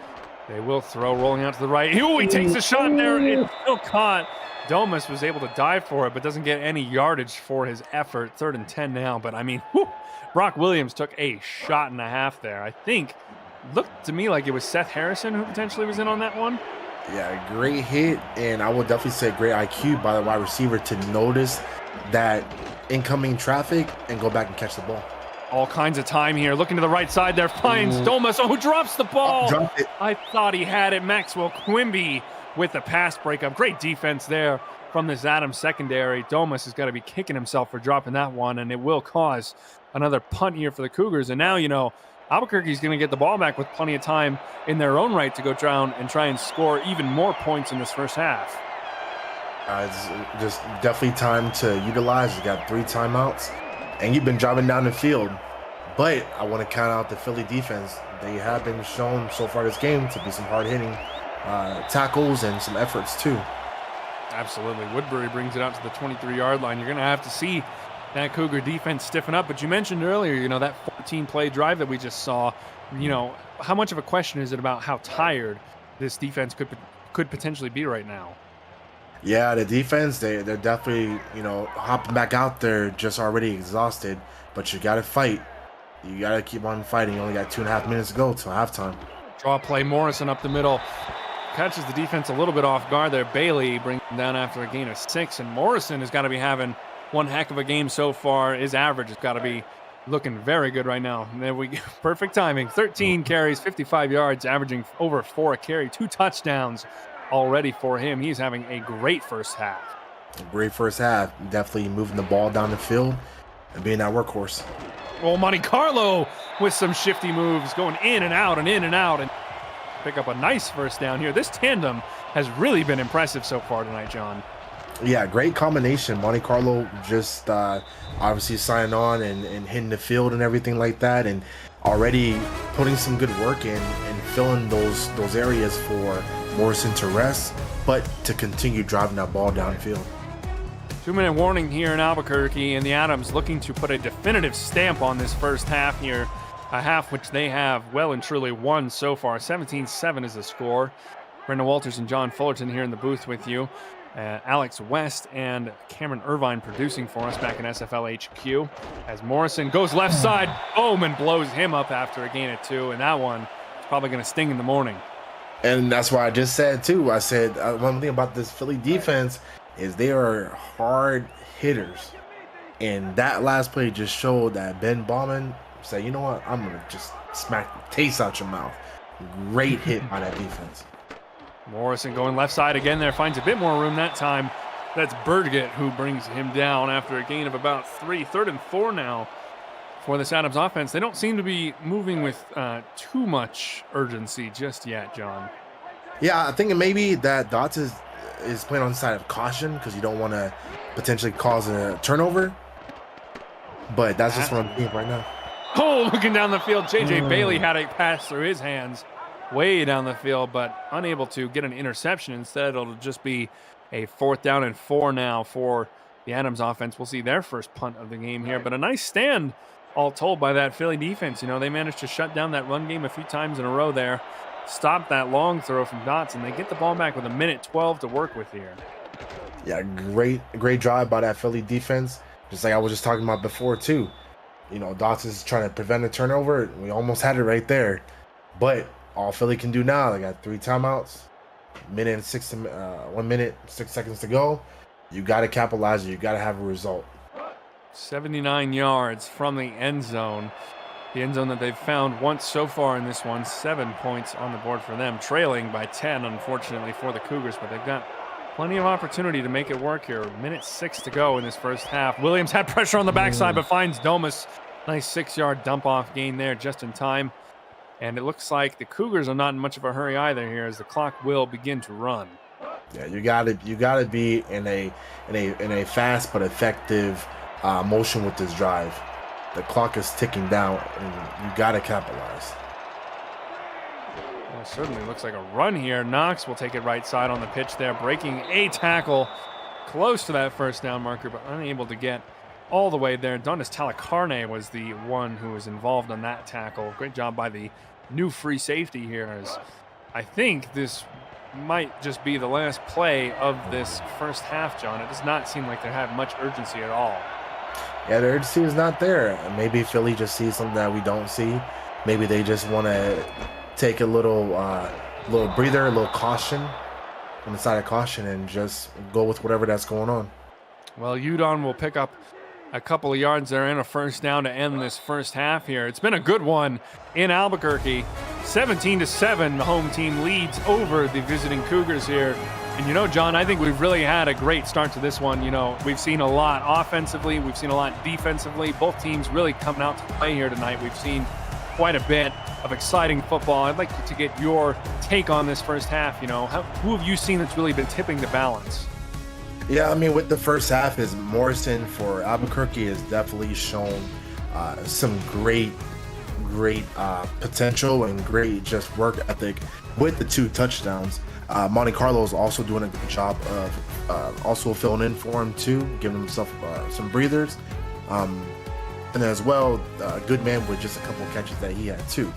They will throw, rolling out to the right. Ooh, he takes a shot there. It's still caught. Domas was able to dive for it, but doesn't get any yardage for his effort. 3rd and 10 now, but I mean, Brock Williams took a shot and a half there. I think, looked to me like it was Seth Harrison who potentially was in on that one. Yeah, great hit, and I would definitely say great IQ by the wide receiver to notice that incoming traffic and go back and catch the ball. All kinds of time here. Looking to the right side there, finds Domas. Oh, who drops the ball? Dropped it. I thought he had it. Maxwell Quimby with the pass breakup. Great defense there from this Adams secondary. Domas has got to be kicking himself for dropping that one, and it will cause another punt here for the Cougars. And now, you know, Albuquerque's going to get the ball back with plenty of time in their own right to go down and try and score even more points in this first half. It's just definitely time to utilize. You got 3 timeouts, and you've been driving down the field. But I want to count out the Philly defense. They have been shown so far this game to be some hard-hitting tackles and some efforts too. Absolutely. Woodbury brings it out to the 23-yard line. You're going to have to see that Cougar defense stiffen up. But you mentioned earlier, you know, that 14-play drive that we just saw, you know, how much of a question is it about how tired this defense could potentially be right now? Yeah, the defense, they're definitely, hopping back out there just already exhausted, but you got to fight. You got to keep on fighting. You only got 2.5 minutes to go till halftime. Draw play, Morrison up the middle. Catches the defense a little bit off guard there. Bailey brings him down after a gain of 6, and Morrison has got to be having one heck of a game so far. His average has got to be looking very good right now. And there we go. Perfect timing. 13 carries, 55 yards, averaging over 4 a carry, 2 touchdowns already for him. He's having a great first half. Great first half. Definitely moving the ball down the field and being that workhorse. Well, Monte Carlo with some shifty moves, going in and out and in and out, and pick up a nice first down here. This tandem has really been impressive so far tonight, John. Yeah, great combination. Monte Carlo just obviously signing on and hitting the field and everything like that, and already putting some good work in and filling those areas for Morrison to rest, but to continue driving that ball downfield. 2-minute warning here in Albuquerque, and the Adams looking to put a definitive stamp on this first half here. A half which they have well and truly won so far. 17-7 is the score. Brendan Walters and John Fullerton here in the booth with you. Alex West and Cameron Irvine producing for us back in SFL HQ. As Morrison goes left side, boom, and blows him up after a gain of 2. And that one is probably going to sting in the morning. And that's why I just said, too. I said one thing about this Philly defense is they are hard hitters. And that last play just showed that Ben Bauman said, you know what, I'm going to just smack the taste out your mouth. Great hit by that defense. Morrison going left side again there, finds a bit more room that time. That's Burgett who brings him down after a gain of about 3. 3rd and 4 now for this Adams offense. They don't seem to be moving with too much urgency just yet, John. Yeah, I think maybe that Dots is playing on the side of caution because you don't want to potentially cause a turnover. But that's just what I'm thinking right now. Oh, looking down the field, J.J. Bailey had a pass through his hands way down the field, but unable to get an interception. Instead, it'll just be a 4th down and 4 now for the Adams offense. We'll see their first punt of the game here, but a nice stand all told by that Philly defense. You know, they managed to shut down that run game a few times in a row there, stop that long throw from Dots, and they get the ball back with 1:12 to work with here. Yeah, great drive by that Philly defense. Just like I was just talking about before, too. You know, Dots is trying to prevent a turnover. We almost had it right there. But all Philly can do now, they got 3 timeouts, 1 minute, 6 seconds to go. You got to capitalize. You got to have a result. 79 yards from the end zone. The end zone that they've found once so far in this one. 7 points on the board for them. Trailing by 10, unfortunately, for the Cougars. But they've got plenty of opportunity to make it work here. 1:06 to go in this first half. Williams had pressure on the backside, but finds Domus. Nice 6-yard dump-off gain there just in time. And it looks like the Cougars are not in much of a hurry either here as the clock will begin to run. Yeah, you gotta be in a fast but effective motion with this drive. The clock is ticking down, and you gotta capitalize. Well, certainly looks like a run here. Knox will take it right side on the pitch there, breaking a tackle close to that first down marker, but unable to get all the way there. Donis Talacarne was the one who was involved on that tackle. Great job by the new free safety here, as I think this might just be the last play of this first half, John. It does not seem like they have much urgency at all. Yeah, the urgency is not there. Maybe Philly just sees something that we don't see. Maybe they just want to take a little breather, a little caution on the side of caution, and just go with whatever that's going on. Well, Udon will pick up a couple of yards there and a first down to end this first half here. It's been a good one in Albuquerque. 17-7, the home team leads over the visiting Cougars here. And you know, John, I think we've really had a great start to this one. You know, we've seen a lot offensively, we've seen a lot defensively. Both teams really coming out to play here tonight. We've seen quite a bit of exciting football. I'd like to get your take on this first half. You know, who have you seen that's really been tipping the balance? Yeah, I mean, with the first half, is Morrison for Albuquerque has definitely shown some great potential and great just work ethic with the 2 touchdowns. Monte Carlo is also doing a good job of also filling in for him too, giving himself some breathers. And as well, Goodman with just a couple of catches that he had too.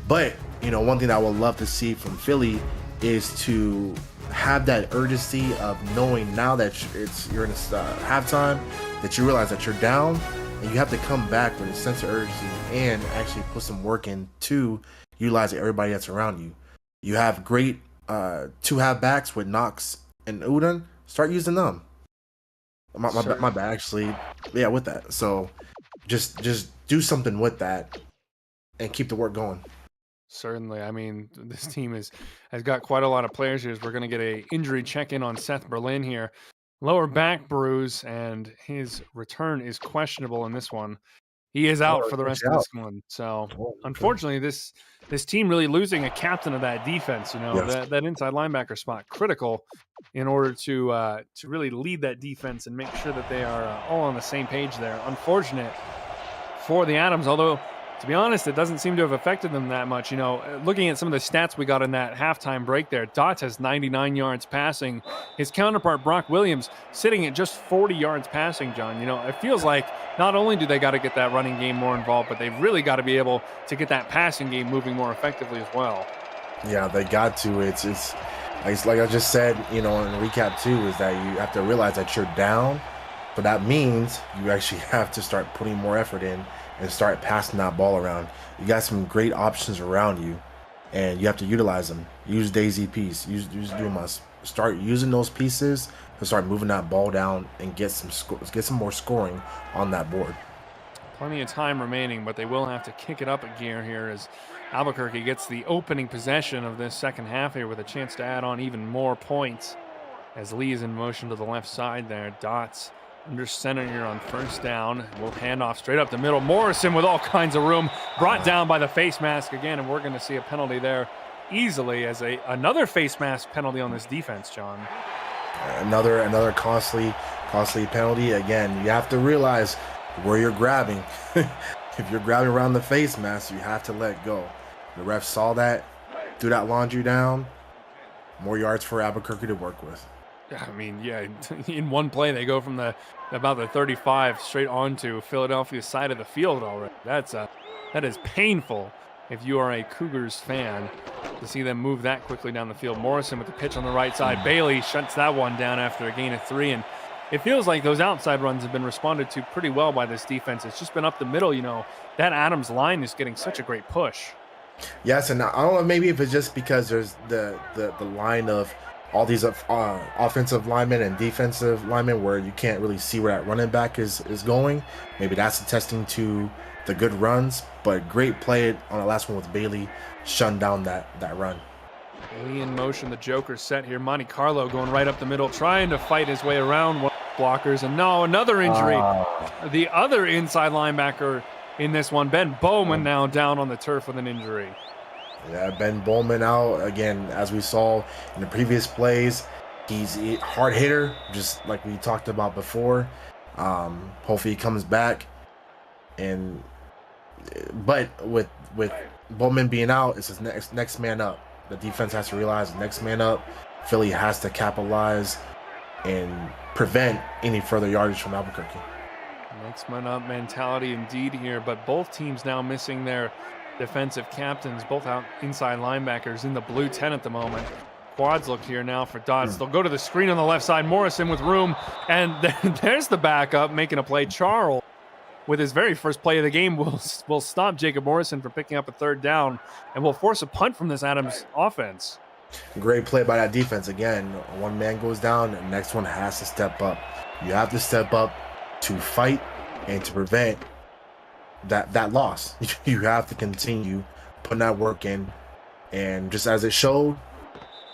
But, you know, one thing that I would love to see from Philly is to have that urgency of knowing now that you're in halftime, that you realize that you're down, and you have to come back with a sense of urgency and actually put some work in to utilize everybody that's around you. You have great two halfbacks with Knox and Udon. Start using them. My bad, actually. Yeah, with that. So just do something with that and keep the work going. Certainly. I mean, this team has got quite a lot of players here. We're going to get a injury check-in on Seth Berlin here. Lower back bruise, and his return is questionable in this one. He is out for the rest of this one. So, unfortunately, this team really losing a captain of that defense. You know, that inside linebacker spot, critical in order to really lead that defense and make sure that they are all on the same page there. Unfortunate for the Adams, although, to be honest, it doesn't seem to have affected them that much. You know, looking at some of the stats we got in that halftime break there, Dots has 99 yards passing. His counterpart, Brock Williams, sitting at just 40 yards passing, John. You know, it feels like not only do they got to get that running game more involved, but they've really got to be able to get that passing game moving more effectively as well. Yeah, they got to. It's like I just said, you know, in recap too, is that you have to realize that you're down, but that means you actually have to start putting more effort in and start passing that ball around. You got some great options around you, and you have to utilize them. Use Daisy piece. Use Dumas. Start using those pieces to start moving that ball down and get some more scoring on that board. Plenty of time remaining, but they will have to kick it up a gear here as Albuquerque gets the opening possession of this second half here with a chance to add on even more points as Lee is in motion to the left side there. Dots under center here on first down. We'll hand off straight up the middle. Morrison with all kinds of room, brought down by the face mask again, and we're going to see a penalty there easily as another face mask penalty on this defense, John. Another costly penalty. Again, you have to realize where you're grabbing. If you're grabbing around the face mask, you have to let go. The ref saw that, threw that laundry down. More yards for Albuquerque to work with. I mean, yeah, in one play they go from about the 35 straight onto Philadelphia's side of the field already. That is painful if you are a Cougars fan to see them move that quickly down the field. Morrison with the pitch on the right side. Bailey shuts that one down after a gain of 3, and it feels like those outside runs have been responded to pretty well by this defense. It's just been up the middle. You know, that Adams line is getting such a great push. Yes, and I don't know, maybe if it's just because there's the line of all these offensive linemen and defensive linemen where you can't really see where that running back is going. Maybe that's attesting to the good runs, but great play on the last one with Bailey shutting down that run. Bailey in motion, the Joker set here. Monte Carlo going right up the middle, trying to fight his way around one of the blockers, and no, another injury. The other inside linebacker in this one, Ben Bowman, now down on the turf with an injury. Yeah, Ben Bowman out again, as we saw in the previous plays. He's a hard hitter, just like we talked about before. Hopefully he comes back, but with Bowman being out, it's his next man up. The defense has to realize the next man up. Philly has to capitalize and prevent any further yardage from Albuquerque. Next man up mentality indeed here, but both teams now missing their defensive captains, both out inside linebackers in the blue 10 at the moment. Quads look here now for Dodds. They'll go to the screen on the left side. Morrison with room, and there's the backup making a play. Charles, with his very first play of the game, will stop Jacob Morrison from picking up a third down and will force a punt from this Adams offense. Great play by that defense. Again, one man goes down, the next one has to step up. You have to step up to fight and to prevent that loss. You have to continue putting that work in, and just as it showed,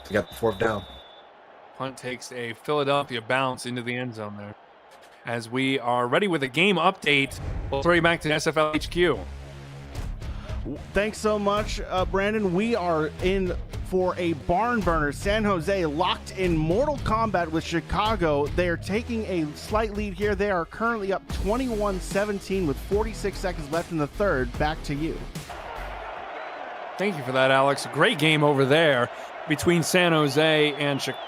they got the fourth down. Punt takes a Philadelphia bounce into the end zone there. As we are ready with a game update, we'll throw you back to SFL HQ. Thanks so much, Brandon. We are in for a barn burner. San Jose locked in Mortal Kombat with Chicago. They are taking a slight lead here. They are currently up 21-17 with 46 seconds left in the third. Back to you. Thank you for that, Alex. Great game over there between San Jose and Chicago.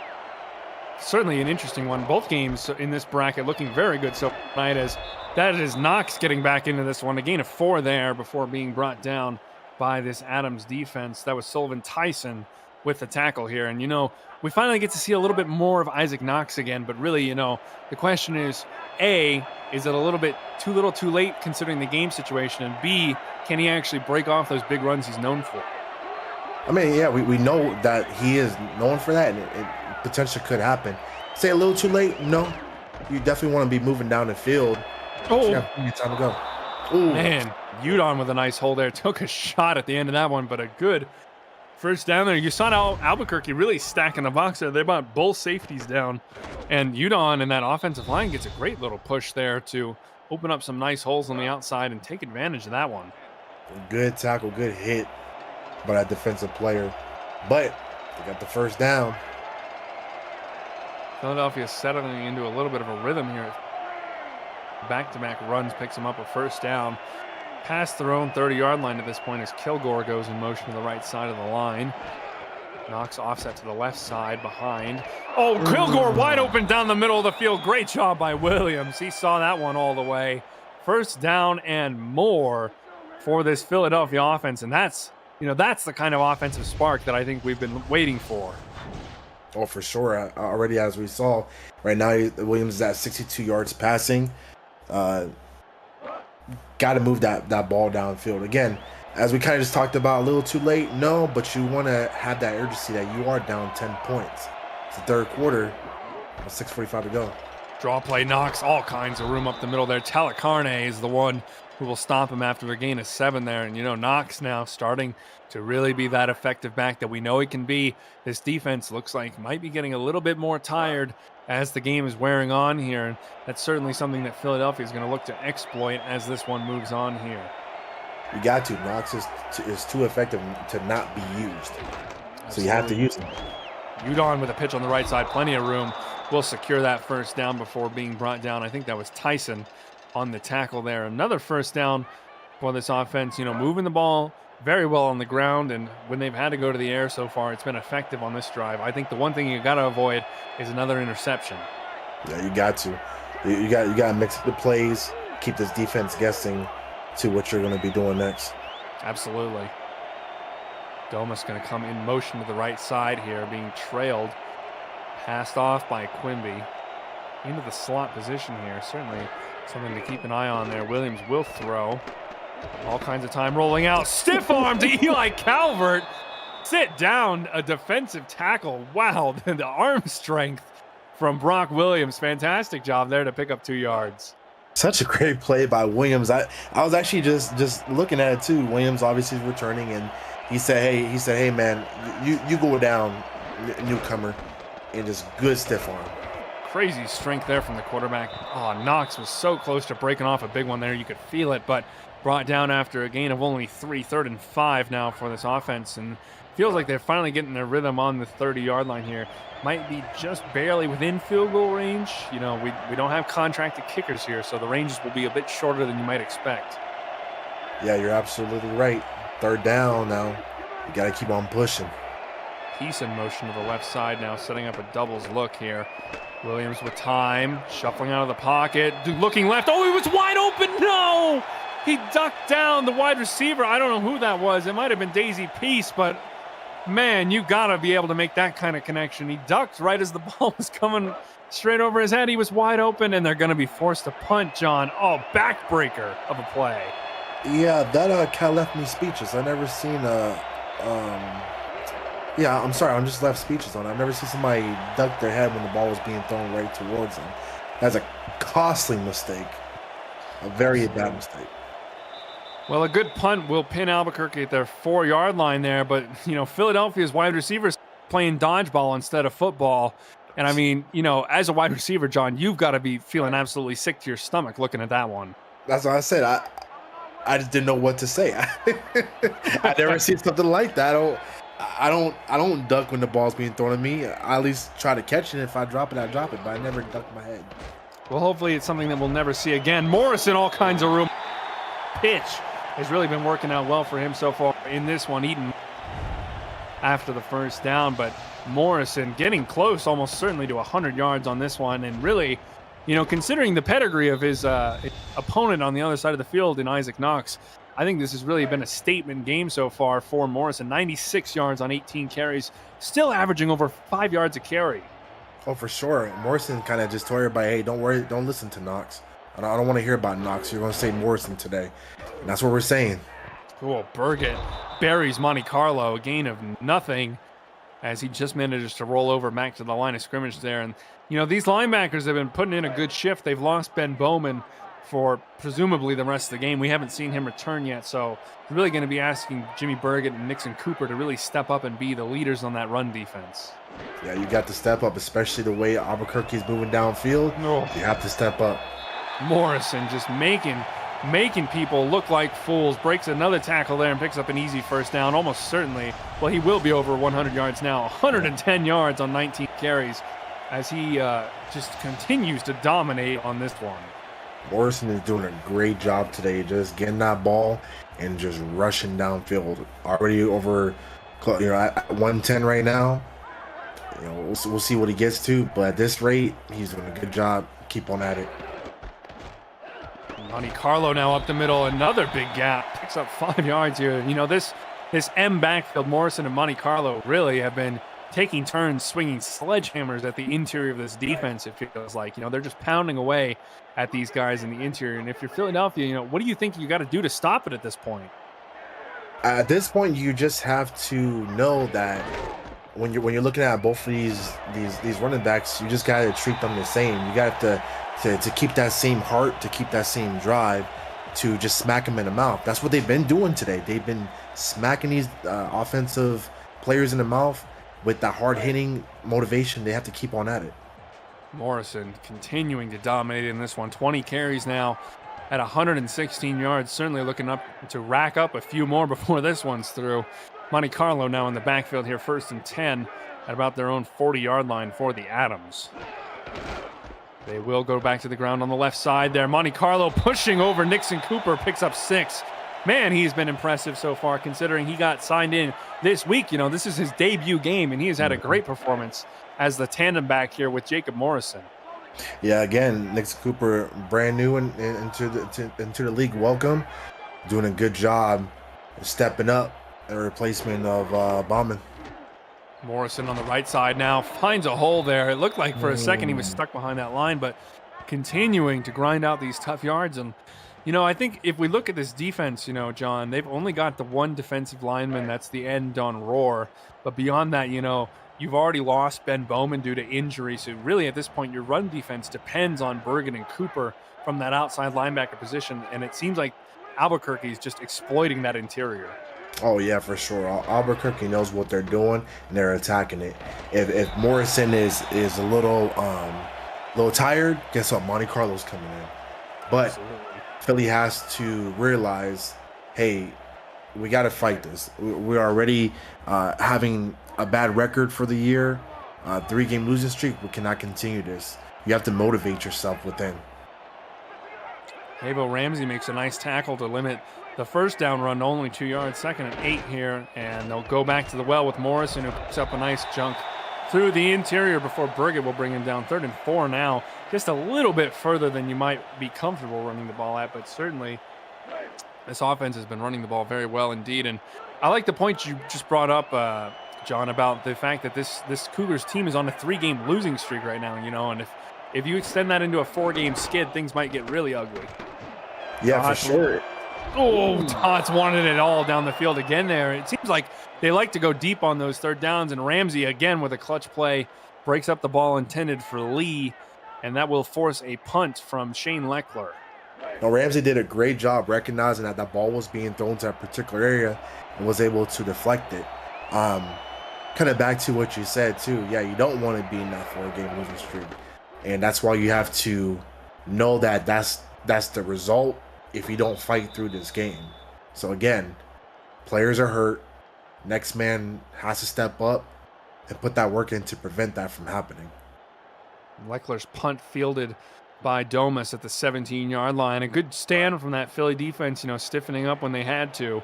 Certainly an interesting one. Both games in this bracket looking very good so tonight, as that is Knox getting back into this one. A gain of 4 there before being brought down by this Adams defense. That was Sullivan Tyson with the tackle here. And, we finally get to see a little bit more of Isaac Knox again. But really, the question is, A, is it a little bit too little too late considering the game situation? And B, can he actually break off those big runs he's known for? I mean, yeah, we know that he is known for that, and it potentially could happen. Say a little too late? No. You definitely want to be moving down the field. Oh, you got plenty of time to go. Ooh. Man, Udon with a nice hole there. Took a shot at the end of that one, but a good first down there. You saw Albuquerque really stacking the box there. They brought both safeties down. And Udon and that offensive line gets a great little push there to open up some nice holes on the outside and take advantage of that one. Good tackle, good hit by that defensive player. But they got the first down. Philadelphia settling into a little bit of a rhythm here. Back-to-back runs picks them up a first down. Past their own 30-yard line at this point as Kilgore goes in motion to the right side of the line. Knox offset to the left side behind. Oh, Kilgore wide open down the middle of the field. Great job by Williams. He saw that one all the way. First down and more for this Philadelphia offense. And that's the kind of offensive spark that I think we've been waiting for. Oh, for sure. Already, as we saw, right now, Williams is at 62 yards passing. Got to move that ball downfield. Again, as we kind of just talked about, a little too late. No, but you want to have that urgency that you are down 10 points. It's the third quarter. 6:45 to go. Draw play knocks all kinds of room up the middle there. Talacarne is the one who will stop him after a gain of 7 there. And, Knox now starting to really be that effective back that we know he can be. This defense looks like might be getting a little bit more tired as the game is wearing on here. And that's certainly something that Philadelphia is going to look to exploit as this one moves on here. You got to. Knox is too effective to not be used. Absolutely. So you have to use him. Udon with a pitch on the right side. Plenty of room. Will secure that first down before being brought down. I think that was Tyson on the tackle there. Another first down for this offense. Moving the ball very well on the ground, and when they've had to go to the air so far, it's been effective on this drive. I think the one thing you got to avoid is another interception. Yeah, you got to. You got to mix up the plays, keep this defense guessing to what you're going to be doing next. Absolutely. Domas going to come in motion to the right side here, being trailed. Passed off by Quimby. Into the slot position here. Certainly something to keep an eye on there. Williams will throw. All kinds of time rolling out. Stiff arm to Eli Calvert. Sit down. A defensive tackle. Wow. The arm strength from Brock Williams. Fantastic job there to pick up 2 yards. Such a great play by Williams. I was actually just looking at it too. Williams obviously is returning, and he said, hey man, you go down, newcomer, and just good stiff arm. Crazy strength there from the quarterback. Oh, Knox was so close to breaking off a big one there. You could feel it, but brought down after a gain of only 3, 3rd and 5 now for this offense. And feels like they're finally getting their rhythm on the 30-yard line here. Might be just barely within field goal range. We don't have contracted kickers here, so the ranges will be a bit shorter than you might expect. Yeah, you're absolutely right. 3rd down now. You got to keep on pushing. Peace in motion to the left side now, setting up a doubles look here. Williams with time, shuffling out of the pocket, looking left. Oh, he was wide open. No! He ducked down the wide receiver. I don't know who that was. It might have been Daisy Peace, but man, you got to be able to make that kind of connection. He ducked right as the ball was coming straight over his head. He was wide open, and they're going to be forced to punt, John. Oh, backbreaker of a play. Yeah, that kind of left me speechless. I never seen yeah, I'm sorry. I'm just left speechless on it. I've never seen somebody duck their head when the ball was being thrown right towards them. That's a costly mistake. A very bad mistake. Well, a good punt will pin Albuquerque at their 4-yard line there, but, Philadelphia's wide receivers playing dodgeball instead of football. And, I mean, as a wide receiver, John, you've got to be feeling absolutely sick to your stomach looking at that one. That's what I said. I just didn't know what to say. I never seen something like that. I don't duck when the ball's being thrown at me. I at least try to catch it. If I drop it, I drop it. But I never duck my head. Well, hopefully it's something that we'll never see again. Morrison, all kinds of room. Pitch has really been working out well for him so far in this one. Eaton after the first down, but Morrison getting close, almost certainly to 100 yards on this one. And really, considering the pedigree of his opponent on the other side of the field in Isaac Knox, I think this has really been a statement game so far for Morrison. 96 yards on 18 carries, still averaging over 5 yards a carry. Oh, for sure. Morrison kind of just told everybody, hey, don't worry, don't listen to Knox. I don't want to hear about Knox. You're going to say Morrison today. And that's what we're saying. Cool. Burgett buries Monte Carlo, a gain of nothing, as he just manages to roll over back to the line of scrimmage there. And, you know, these linebackers have been putting in a good shift. They've lost Ben Bowman for presumably the rest of the game. We haven't seen him return yet, so we're really going to be asking Jimmy Burgett and Nixon Cooper to really step up and be the leaders on that run defense. Yeah, you got to step up, especially the way Albuquerque is moving downfield. You have to step up. Morrison just making people look like fools. Breaks another tackle there and picks up an easy first down, almost certainly. Well, he will be over 100 yards now. 110 yards on 19 carries as he just continues to dominate on this one. Morrison is doing a great job today, just getting that ball and just rushing downfield. Already over, at 110 right now. You know, we'll see what he gets to, but at this rate, he's doing a good job. Keep on at it. Monte Carlo now up the middle, another big gap, picks up 5 yards here. You know, this M backfield, Morrison and Monte Carlo really have been taking turns swinging sledgehammers at the interior of this defense. It feels like, you know, they're just pounding away at these guys in the interior. And if you're Philadelphia, you know, what do you think you got to do to stop it at this point? At this point, you just have to know that when you're looking at both of these running backs, you just got to treat them the same. You got to keep that same heart, to keep that same drive, to just smack them in the mouth. That's what they've been doing today. They've been smacking these offensive players in the mouth with that hard-hitting motivation. They have to keep on at it. Morrison continuing to dominate in this one. 20 carries now at 116 yards. Certainly looking up to rack up a few more before this one's through. Monte Carlo now in the backfield here, 1st and 10 at about their own 40-yard line for the Adams. They will go back to the ground on the left side there. Monte Carlo pushing over Nixon Cooper, picks up 6. Man, he's been impressive so far considering he got signed in this week. You know, this is his debut game, and he has had a great performance as the tandem back here with Jacob Morrison. Yeah, again, Nixon Cooper, brand new into the league. Welcome. Doing a good job stepping up a replacement of Bauman. Morrison on the right side now finds a hole there. It looked like for a second he was stuck behind that line, but continuing to grind out these tough yards. And, you know, I think if we look at this defense, you know, John, they've only got the one defensive lineman. That's the end on Roar. But beyond that, you know, you've already lost Ben Bowman due to injury. So really at this point, your run defense depends on Burgett and Cooper from that outside linebacker position. And it seems like Albuquerque is just exploiting that interior. Oh yeah, for sure. Albuquerque knows what they're doing and they're attacking it. If Morrison is a little tired, guess what? Monte Carlo's coming in. But absolutely, Philly has to realize, hey, we got to fight this. We're already having a bad record for the year, 3-game losing streak. We cannot continue this. You have to motivate yourself within. Habo Ramsey makes a nice tackle to limit the first down run to only 2 yards. 2nd and 8 here, and they'll go back to the well with Morrison, who picks up a nice chunk through the interior before Burgett will bring him down. 3rd and 4 now, just a little bit further than you might be comfortable running the ball at, but certainly this offense has been running the ball very well indeed. And I like the point you just brought up, John, about the fact that this Cougars team is on a 3-game losing streak right now, you know, and if you extend that into a 4-game skid, things might get really ugly. Yeah, for sure. Oh, Tots wanted it all down the field again there. It seems like they like to go deep on those 3rd downs, and Ramsey again with a clutch play breaks up the ball intended for Lee, and that will force a punt from Shane Leckler. Now, Ramsey did a great job recognizing that that ball was being thrown to a particular area and was able to deflect it. Kind of back to what you said too. Yeah, you don't want to be in that 4-game losing streak, and that's why you have to know that that's the result if you don't fight through this game. So again, players are hurt. Next man has to step up and put that work in to prevent that from happening. Leckler's punt fielded by Domus at the 17-yard line. A good stand from that Philly defense, you know, stiffening up when they had to.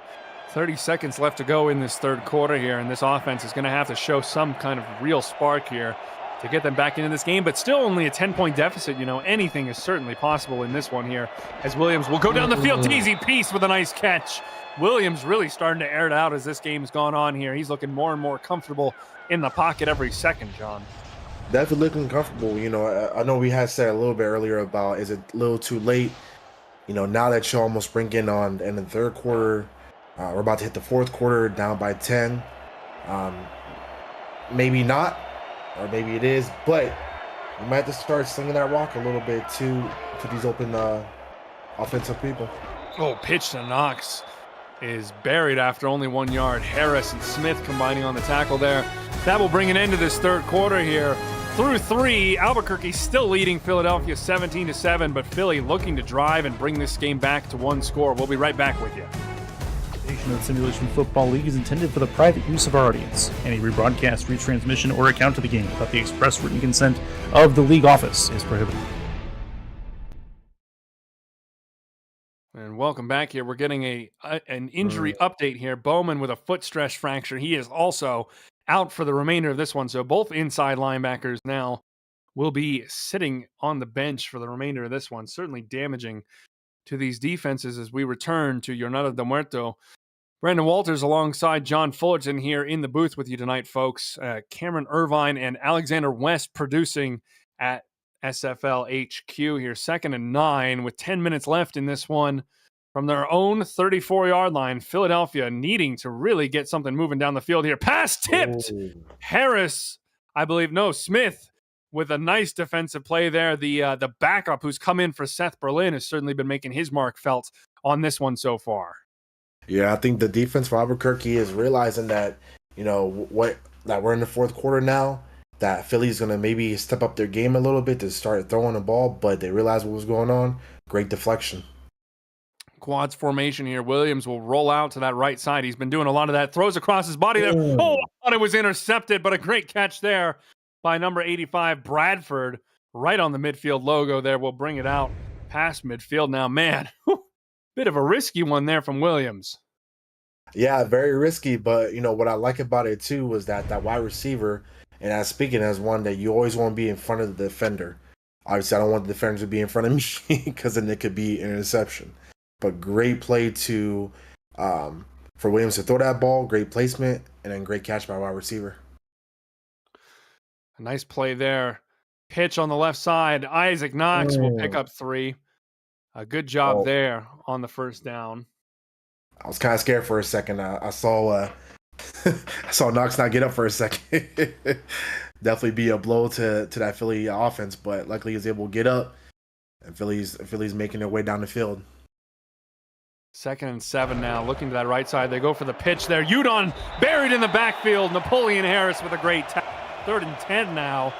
30 seconds left to go in this 3rd quarter here, and this offense is going to have to show some kind of real spark here to get them back into this game, but still only a 10-point deficit. You know, anything is certainly possible in this one here, as Williams will go down the field. Easy piece with a nice catch. Williams really starting to air it out as this game's gone on here. He's looking more and more comfortable in the pocket every second, John. Definitely looking comfortable. You know, I know we had said a little bit earlier about, is it a little too late? You know, now that you're almost bringing on in the third quarter, we're about to hit the fourth quarter, down by 10. Maybe not, or maybe it is, but you might have to start slinging that rock a little bit to these open offensive people. Oh, pitch to Knox is buried after only 1 yard. Harris and Smith combining on the tackle there. That will bring an end to this third quarter here. Through 3, Albuquerque still leading Philadelphia 17-7, but Philly looking to drive and bring this game back to 1 score. We'll be right back with you. The Simulation Football League is intended for the private use of our audience. Any rebroadcast, retransmission, or account of the game without the express written consent of the league office is prohibited. And welcome back here. We're getting an injury update here. Bowman with a foot stress fracture. He is also out for the remainder of this one. So both inside linebackers now will be sitting on the bench for the remainder of this one. Certainly damaging to these defenses as we return to Jornada de Muerto. Brandon Walters alongside John Fullerton here in the booth with you tonight, folks. Cameron Irvine and Alexander West producing at SFL HQ here. 2nd and 9 with 10 minutes left in this one from their own 34-yard line. Philadelphia needing to really get something moving down the field here. Pass tipped. Harris, Smith with a nice defensive play there. The backup who's come in for Seth Berlin has certainly been making his mark felt on this one so far. Yeah, I think the defense for Albuquerque is realizing that, you know, that we're in the fourth quarter now, that Philly's going to maybe step up their game a little bit to start throwing the ball, but they realized what was going on. Great deflection. Quads formation here. Williams will roll out to that right side. He's been doing a lot of that. Throws across his body there. Oh, I thought it was intercepted, but a great catch there by number 85, Bradford, right on the midfield logo there. We'll bring it out past midfield now. Man, bit of a risky one there from Williams. Yeah, very risky, but, you know, what I like about it, too, was that wide receiver, and as speaking as one that you always want to be in front of the defender. Obviously, I don't want the defender to be in front of me because then it could be an interception. But great play for Williams to throw that ball, great placement, and then great catch by wide receiver. A nice play there. Pitch on the left side. Isaac Knox will pick up 3. A good job there on the first down. I was kind of scared for a second. I saw Knox not get up for a second. Definitely be a blow to that Philly offense, but luckily he was able to get up, and Philly's making their way down the field. 2nd and 7 now. Looking to that right side. They go for the pitch there. Udon buried in the backfield. Napoleon Harris with a great tackle. 3rd and 10 now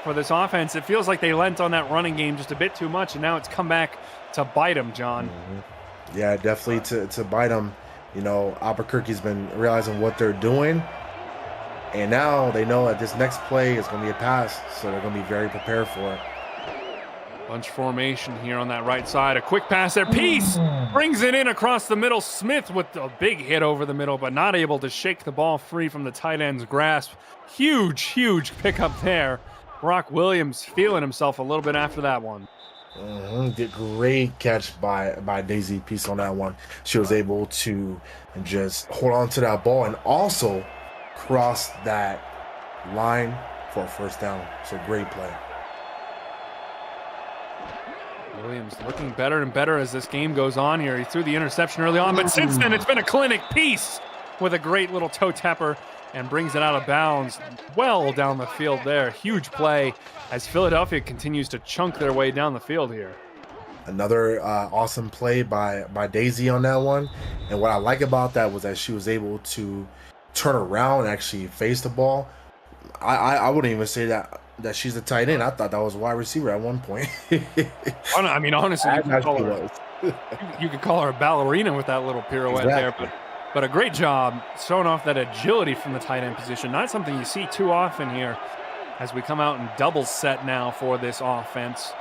for this offense. It feels like they lent on that running game just a bit too much, and now it's come back to bite them, John. Yeah, definitely to bite them. You know, Albuquerque's been realizing what they're doing, and now they know that this next play is going to be a pass, so they're going to be very prepared for it. Bunch formation here on that right side. A quick pass there. Peace brings it in across the middle. Smith with a big hit over the middle, but not able to shake the ball free from the tight end's grasp. Huge pickup there. Brock Williams feeling himself a little bit after that one. Did great catch by Daisy Peace on that one. She was able to just hold on to that ball and also cross that line for a first down. So great play. Williams looking better and better as this game goes on here. He threw the interception early on, but since then it's been a clinic. Peace with a great little toe tapper and brings it out of bounds well down the field there. Huge play as Philadelphia continues to chunk their way down the field here. Another awesome play by Daisy on that one. And what I like about that was that she was able to turn around and actually face the ball. I wouldn't even say that she's a tight end. I thought that was a wide receiver at one point. I mean, honestly, you could call her a ballerina with that little pirouette there. But a great job showing off that agility from the tight end position. Not something you see too often here as we come out in double set now for this offense.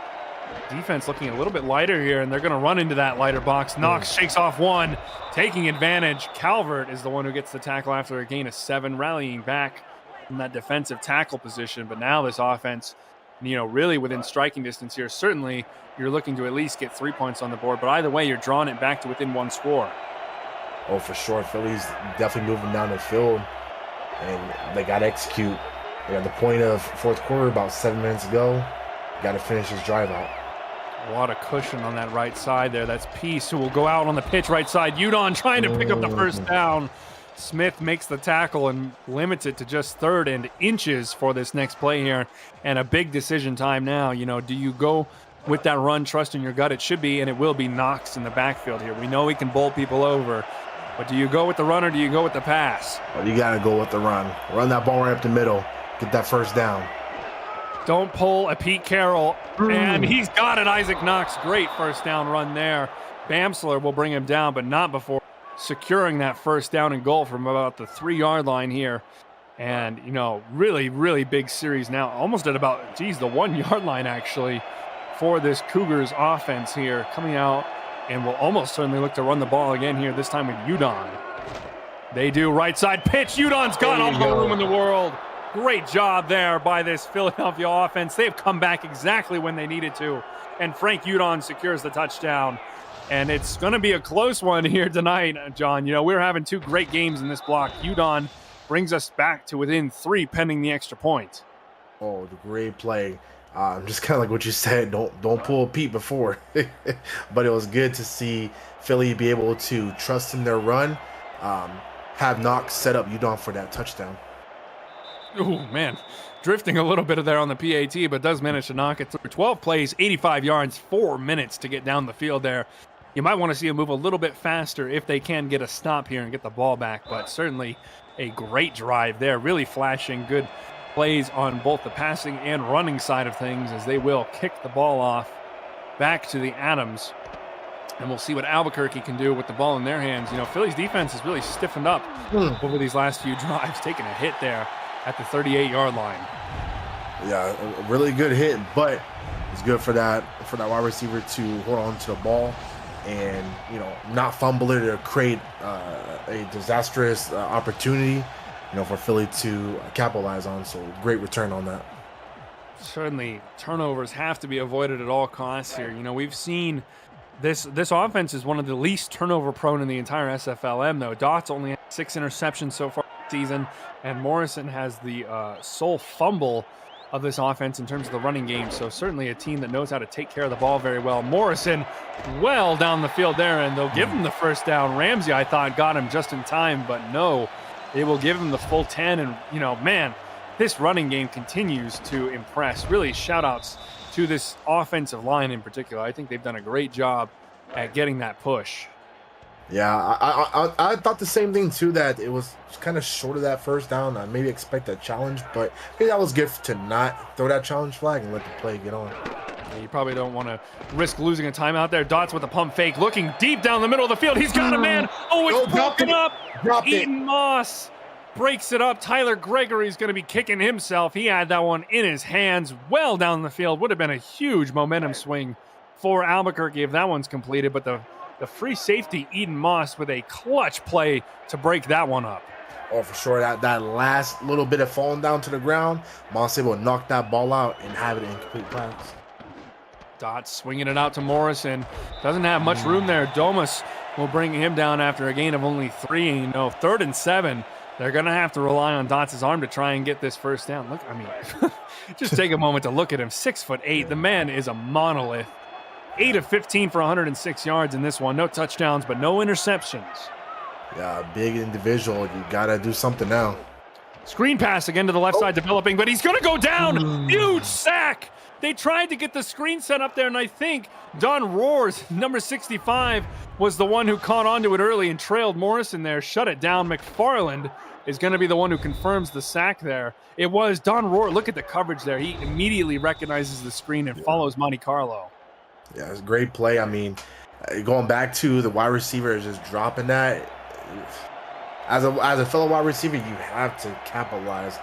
Defense looking a little bit lighter here, and they're going to run into that lighter box. Knox shakes off one, taking advantage. Calvert is the one who gets the tackle after a gain of 7, rallying back in that defensive tackle position. But now this offense, really within striking distance here, certainly you're looking to at least get 3 points on the board. But either way, you're drawing it back to within one score. Oh, for sure. Philly's definitely moving down the field, and they got to execute. They're at the point of fourth quarter, about 7 minutes ago. Got to finish this drive out. A lot of cushion on that right side there. That's Peace, who will go out on the pitch right side. Udon trying to pick up the first down. Smith makes the tackle and limits it to just 3rd and inches for this next play here. And a big decision time now. Do you go with that run, trust in your gut? It should be, and it will be, Knox in the backfield here. We know he can bowl people over. But do you go with the run or do you go with the pass? Well, you got to go with the run. Run that ball right up the middle. Get that first down. Don't pull a Pete Carroll. And he's got it, Isaac Knox. Great first down run there. Bamsler will bring him down, but not before securing that first down and goal from about the 3-yard line here. And, really, really big series now. Almost at about, the 1-yard line, actually, for this Cougars offense here. Coming out and will almost certainly look to run the ball again here, this time with Udon. They do right side pitch. Udon's got all the room in the world. Great job there by this Philadelphia offense. They've come back exactly when they needed to. And Frank Udon secures the touchdown. And it's going to be a close one here tonight, John. We're having 2 great games in this block. Udon brings us back to within 3 pending the extra point. Oh, the great play. Just kind of like what you said, don't pull a Pete before. But it was good to see Philly be able to trust in their run, have Knox set up Udon for that touchdown. Oh, man. Drifting a little bit there on the PAT, but does manage to knock it through. 12 plays, 85 yards, 4 minutes to get down the field there. You might want to see him move a little bit faster if they can get a stop here and get the ball back, but certainly a great drive there. Really flashing good plays on both the passing and running side of things, as they will kick the ball off back to the Adams. And we'll see what Albuquerque can do with the ball in their hands. Philly's defense has really stiffened up over these last few drives, taking a hit there at the 38-yard line. Yeah, a really good hit, but it's good for that wide receiver to hold on to the ball and not fumble it or create a disastrous opportunity for Philly to capitalize on. So great return on that. Certainly turnovers have to be avoided at all costs here. We've seen this offense is one of the least turnover prone in the entire SFLm, though. Dots only had 6 interceptions so far this season, and Morrison has the sole fumble of this offense in terms of the running game. So certainly a team that knows how to take care of the ball very well. Morrison well down the field there, and they'll give him the first down. Ramsey, I thought, got him just in time, but no, they will give him the full 10. And, man, this running game continues to impress. Really shout outs to this offensive line in particular. I think they've done a great job at getting that push. Yeah, I thought the same thing too, that it was kind of short of that first down. I maybe expect a challenge, but maybe that was good to not throw that challenge flag and let the play get on. Yeah, you probably don't want to risk losing a timeout there. Dots with a pump fake, looking deep down the middle of the field. He's got a man. Oh, it's broken up. Eaton Moss breaks it up. Tyler Gregory's going to be kicking himself. He had that one in his hands well down the field. Would have been a huge momentum swing for Albuquerque if that one's completed, but the free safety, Eden Moss, with a clutch play to break that one up. Oh, for sure. That last little bit of falling down to the ground, Moss able to knock that ball out and have it in complete pass. Dots swinging it out to Morrison. Doesn't have much room there. Domas will bring him down after a gain of only 3. 3rd and 7. They're going to have to rely on Dots' arm to try and get this first down. Look, just take a moment to look at him. 6'8". The man is a monolith. 8 of 15 for 106 yards in this one. No touchdowns, but no interceptions. Yeah, big individual. You got to do something now. Screen pass again to the left side developing, but he's going to go down. Huge sack. They tried to get the screen set up there, and I think Don Roars, number 65, was the one who caught onto it early and trailed Morrison there, shut it down. McFarland is going to be the one who confirms the sack there. It was Don Roar. Look at the coverage there. He immediately recognizes the screen and follows Monte Carlo. Yeah, it's a great play. Going back to the wide receiver just dropping that. As a fellow wide receiver, you have to capitalize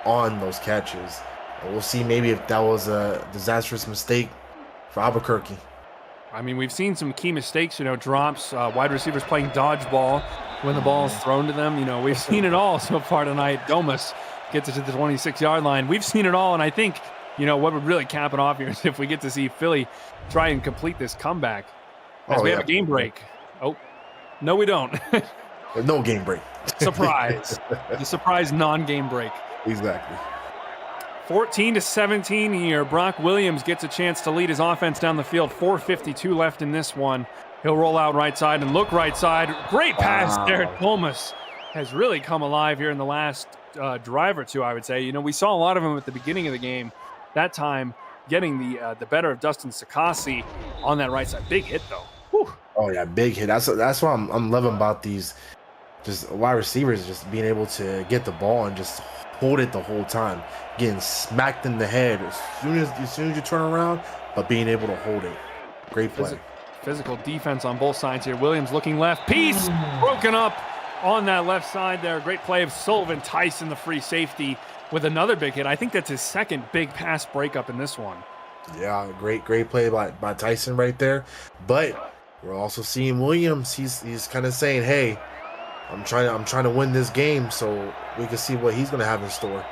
on those catches. And we'll see maybe if that was a disastrous mistake for Albuquerque. We've seen some key mistakes, drops, wide receivers playing dodgeball when the ball is thrown to them. We've seen it all so far tonight. Domas gets it to the 26-yard line. We've seen it all, and I think, what would really cap it off here is if we get to see Philly try and complete this comeback. As we have a game break. Oh, no, we don't. No game break. Surprise. The surprise non-game break. Exactly. 14-17 here. Brock Williams gets a chance to lead his offense down the field. 4:52 left in this one. He'll roll out right side and look right side. Great pass there. Thomas has really come alive here in the last drive or two, I would say. We saw a lot of him at the beginning of the game. That time, getting the better of Dustin Sakasi on that right side. Big hit, though. Whew. Oh, yeah, big hit. That's what I'm loving about these just wide receivers, just being able to get the ball and just hold it the whole time. Getting smacked in the head as soon as you turn around, but being able to hold it. Great play. Physical defense on both sides here. Williams looking left. Peace broken up on that left side there. Great play of Sullivan Tyson, the free safety, with another big hit. I think that's his second big pass breakup in this one. Yeah, great play by Tyson right there. But we're also seeing Williams. He's kind of saying, "Hey, I'm trying to win this game," so we can see what he's going to have in store.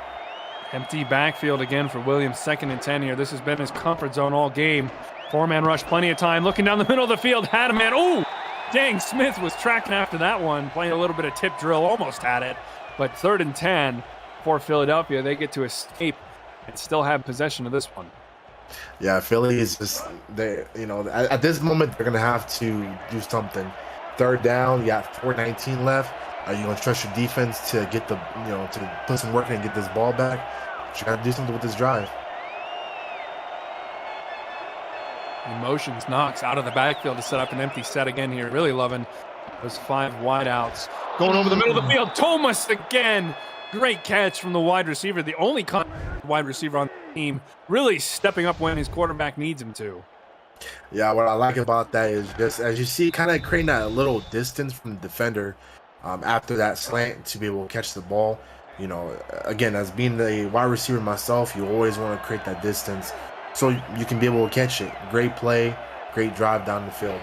Empty backfield again for Williams. 2nd and 10 here. This has been his comfort zone all game. 4-man rush, plenty of time. Looking down the middle of the field, had a man. Oh, dang, Smith was tracking after that one. Playing a little bit of tip drill, almost had it. But 3rd and 10 for Philadelphia. They get to escape and still have possession of this one. Yeah, Philly is just, at this moment, they're going to have to do something. 3rd down, you got 4:19 left. Are you going to trust your defense to get to put some work in and get this ball back? But you got to do something with this drive. Emotions Knox out of the backfield to set up an empty set again here. Really loving those 5 wideouts. Going over the middle of the field. Thomas again. Great catch from the wide receiver. The only wide receiver on the team really stepping up when his quarterback needs him to. Yeah, what I like about that is just, as you see, kind of creating that little distance from the defender after that slant to be able to catch the ball. Again, as being a wide receiver myself, you always want to create that distance so you can be able to catch it. Great play, great drive down the field.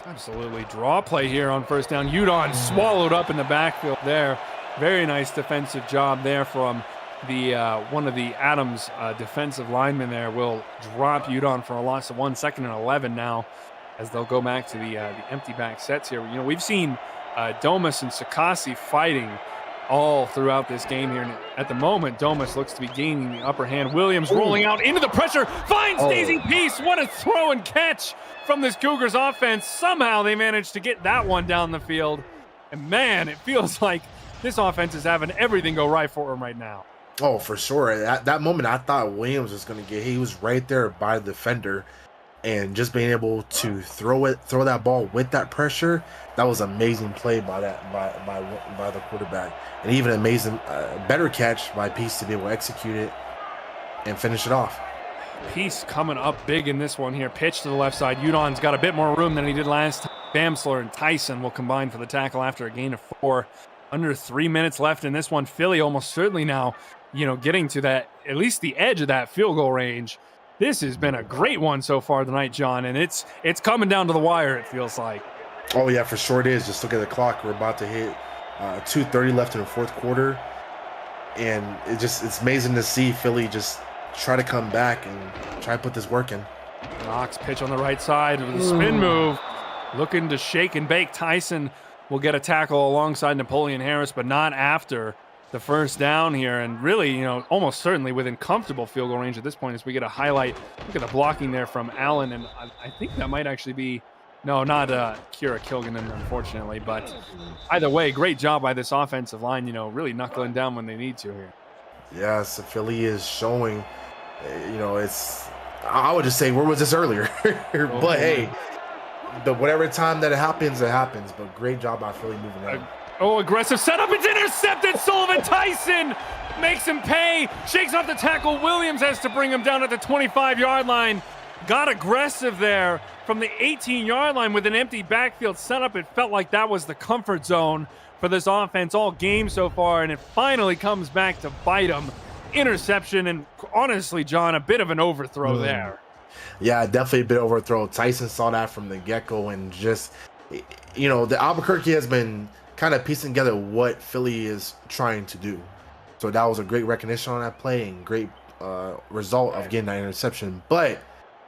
Absolutely. Draw play here on 1st down. Udon swallowed up in the backfield there. Very nice defensive job there from the one of the Adams defensive linemen there. Will drop Udon for a loss of 1. 2nd and 11 now as they'll go back to the empty back sets here. We've seen Domus and Sakasi fighting all throughout this game here. And at the moment, Domus looks to be gaining the upper hand. Williams rolling out into the pressure, finds Daisy Peace. What a throw and catch from this Cougars offense. Somehow they managed to get that one down the field. And man, it feels like this offense is having everything go right for them right now. Oh, for sure. At that moment, I thought Williams was going to get. He was right there by the defender, and just being able to throw that ball with that pressure. That was an amazing play by the quarterback, and even amazing better catch by Peace to be able to execute it and finish it off. Peace coming up big in this one here. Pitch to the left side. Udon's got a bit more room than he did last time. Bamsler and Tyson will combine for the tackle after a gain of 4. Under 3 minutes left in this one. Philly almost certainly now, getting to that, at least the edge of that field goal range. This has been a great one so far tonight, John, and it's coming down to the wire, it feels like. Oh, yeah, for sure it is. Just look at the clock. We're about to hit 2:30 left in the 4th quarter, and it's amazing to see Philly just try to come back and try to put this work in. Knox pitch on the right side with a spin move. Looking to shake and bake. Tyson will get a tackle alongside Napoleon Harris, but not after the 1st down here. And really, almost certainly within comfortable field goal range at this point as we get a highlight. Look at the blocking there from Allen, and I think that might actually be, no, not Kira Kilganon, unfortunately. But either way, great job by this offensive line, really knuckling down when they need to here. Yes, Philly is showing, I would just say, where was this earlier? But hey, whatever time that it happens. But great job by Philly moving on. Aggressive setup. It's intercepted. Sullivan Tyson makes him pay. Shakes off the tackle. Williams has to bring him down at the 25-yard line. Got aggressive there from the 18-yard line with an empty backfield setup. It felt like that was the comfort zone for this offense all game so far, and it finally comes back to bite them. Interception, and honestly, John, a bit of an overthrow there. Yeah, definitely a bit overthrow. Tyson saw that from the get-go, and just, the Albuquerque has been kind of piecing together what Philly is trying to do. So that was a great recognition on that play and great result of getting that interception. But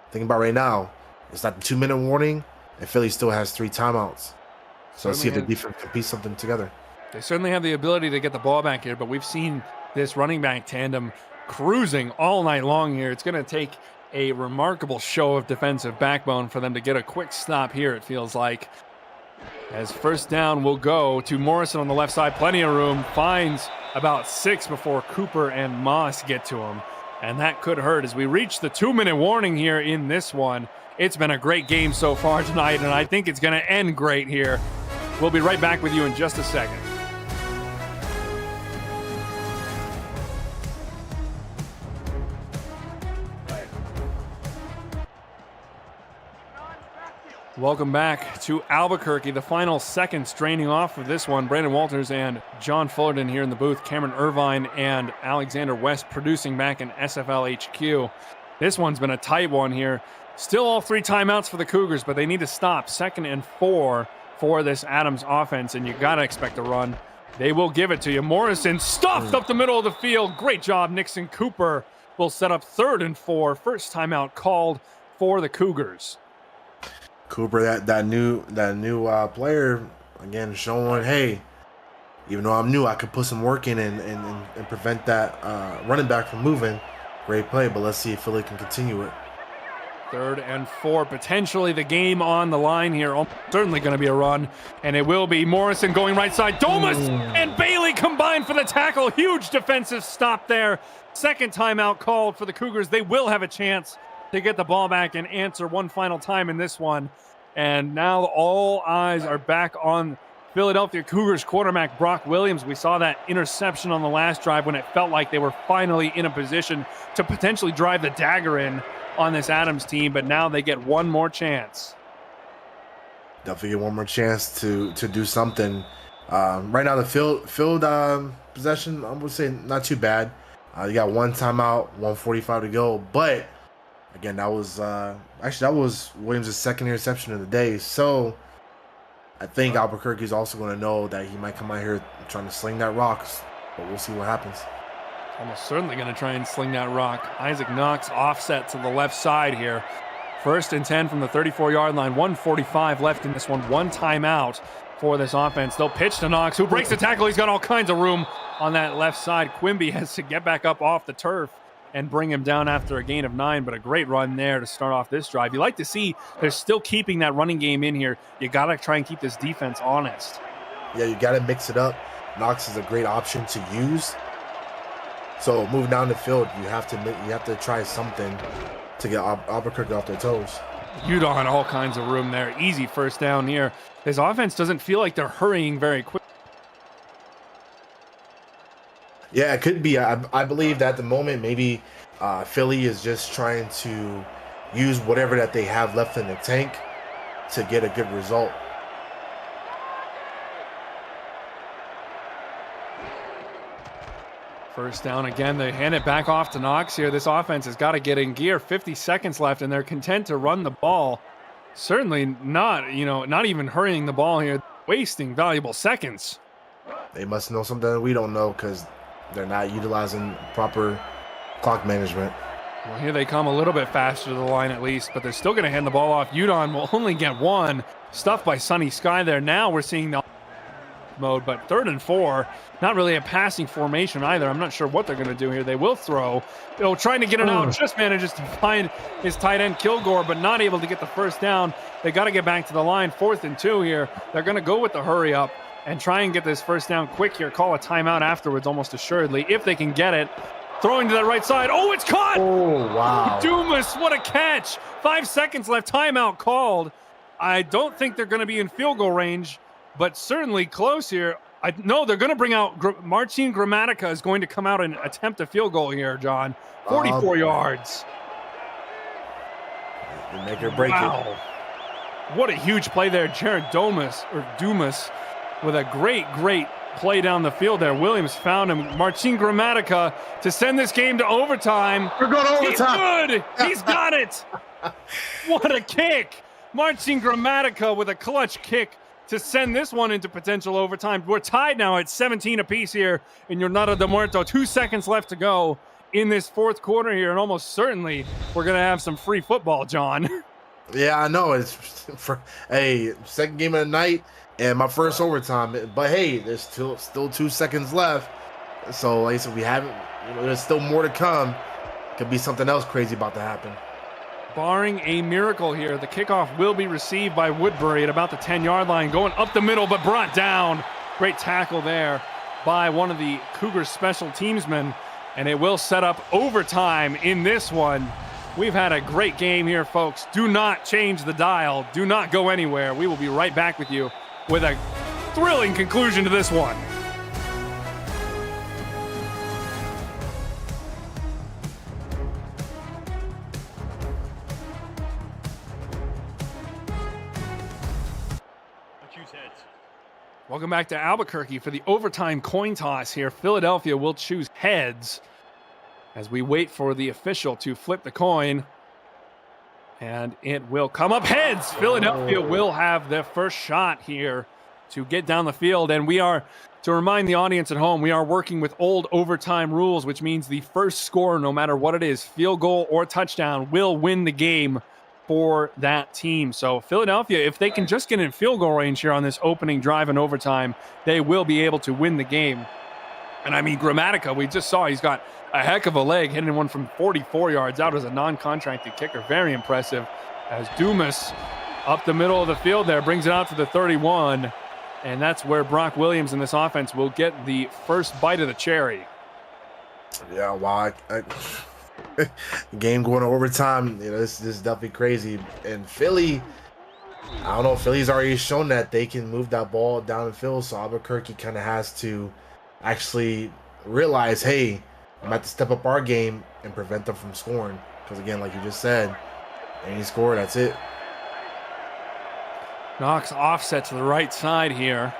thinking about right now, it's not the 2-minute warning, and Philly still has 3 timeouts. So let's see if the defense can piece something together. They certainly have the ability to get the ball back here, but we've seen this running back tandem cruising all night long here. It's going to take a remarkable show of defensive backbone for them to get a quick stop here, it feels like. As first down will go to Morrison on the left side. Plenty of room. Finds about 6 before Cooper and Moss get to him. And that could hurt as we reach the 2-minute warning here in this one. It's been a great game so far tonight, and I think it's going to end great here. We'll be right back with you in just a second. Welcome back to Albuquerque. The final seconds draining off of this one. Brandon Walters and John Fullerton here in the booth. Cameron Irvine and Alexander West producing back in SFL HQ. This one's been a tight one here. Still all 3 timeouts for the Cougars, but they need to stop 2nd and 4 for this Adams offense, and you got to expect a run. They will give it to you. Morrison stuffed up the middle of the field. Great job. Nixon Cooper will set up 3rd and 4. First timeout called for the Cougars. Cooper, that new player, again, showing, hey, even though I'm new, I could put some work in and prevent that running back from moving. Great play, but let's see if Philly can continue it. 3rd and 4, potentially the game on the line here. Certainly going to be a run, and it will be. Morrison going right side. Domus and Bailey combined for the tackle. Huge defensive stop there. 2nd timeout called for the Cougars. They will have a chance to get the ball back and answer one final time in this one. And now all eyes are back on Philadelphia Cougars quarterback Brock Williams. We saw that interception on the last drive when it felt like they were finally in a position to potentially drive the dagger in on this Adams team, but now they get one more chance. Definitely get one more chance to do something. Right now, the field possession, I would say not too bad. You got 1 timeout, 1:45 to go, but again, that was Williams' 2nd interception of the day. So I think Albuquerque is also going to know that he might come out here trying to sling that rock, but we'll see what happens. Almost certainly going to try and sling that rock. Isaac Knox offset to the left side here. 1st and 10 from the 34-yard line. 1:45 left in this one. 1 timeout for this offense. They'll pitch to Knox, who breaks the tackle. He's got all kinds of room on that left side. Quimby has to get back up off the turf and bring him down after a gain of 9, but a great run there to start off this drive. You like to see they're still keeping that running game in here. You got to try and keep this defense honest. Yeah, you got to mix it up. Knox is a great option to use. So moving down the field, you have to try something to get Albuquerque off their toes. Udon, all kinds of room there. Easy first down here. This offense doesn't feel like they're hurrying very quick. Yeah, it could be. I believe that at the moment, maybe Philly is just trying to use whatever that they have left in the tank to get a good result. First down again. They hand it back off to Knox here. This offense has got to get in gear. 50 seconds left, and they're content to run the ball. Certainly not even hurrying the ball here. Wasting valuable seconds. They must know something that we don't know because they're not utilizing proper clock management. Well, here they come a little bit faster to the line at least, but they're still going to hand the ball off. Udon will only get 1. Stuffed by Sonny Sky there. Now we're seeing the mode, but 3rd and 4, not really a passing formation either. I'm not sure what they're going to do here. They will throw. Trying to get it out, just manages to find his tight end Kilgore, but not able to get the first down. They got to get back to the line. 4th and 2 here. They're going to go with the hurry up and try and get this first down quick here. Call a timeout afterwards, almost assuredly, if they can get it. Throwing to that right side. Oh, it's caught! Oh, wow. Dumas, what a catch. 5 seconds left. Timeout called. I don't think they're going to be in field goal range, but certainly close here. No, they're going to bring out Marcin Gramatica is going to come out and attempt a field goal here, John. 44 yards. You make or break it. What a huge play there. Jared Dumas with a great play down the field there. Williams found him. Marcin Gramatica to send this game to overtime. We're going to overtime. He's good. He's got it. What a kick. Marcin Gramatica with a clutch kick to send this one into potential overtime. We're tied now at 17 apiece here in Jornada de Muerto. 2 seconds left to go in this fourth quarter here, and almost certainly we're going to have some free football, John. Yeah, I know. It's for second game of the night and my first overtime. But hey, there's still 2 seconds left. So like I said, we haven't. There's still more to come. Could be something else crazy about to happen. Barring a miracle here, the kickoff will be received by Woodbury at about the 10-yard line, going up the middle, but brought down. Great tackle there by one of the Cougars special teamsmen, and it will set up overtime in this one. We've had a great game here, folks. Do not change the dial. Do not go anywhere. We will be right back with you with a thrilling conclusion to this one. Welcome back to Albuquerque for the overtime coin toss here. Philadelphia will choose heads as we wait for the official to flip the coin. And it will come up heads. Philadelphia will have their first shot here to get down the field. And we are, to remind the audience at home, we are working with old overtime rules, which means the first score, no matter what it is, field goal or touchdown, will win the game for that team. So Philadelphia, if they can just get in field goal range here on this opening drive in overtime, they will be able to win the game. And I mean, Gramatica, we just saw he's got a heck of a leg, hitting one from 44 yards out as a non-contracted kicker. Very impressive as Dumas up the middle of the field there brings it out to the 31. And that's where Brock Williams in this offense will get the first bite of the cherry. Yeah, wow. Game going to overtime, this is definitely crazy. And Philly, I don't know, Philly's already shown that they can move that ball down the field, so Albuquerque kind of has to actually realize, hey, I'm about to step up our game and prevent them from scoring. Because again, like you just said, any score, that's it. Knox offset to the right side here.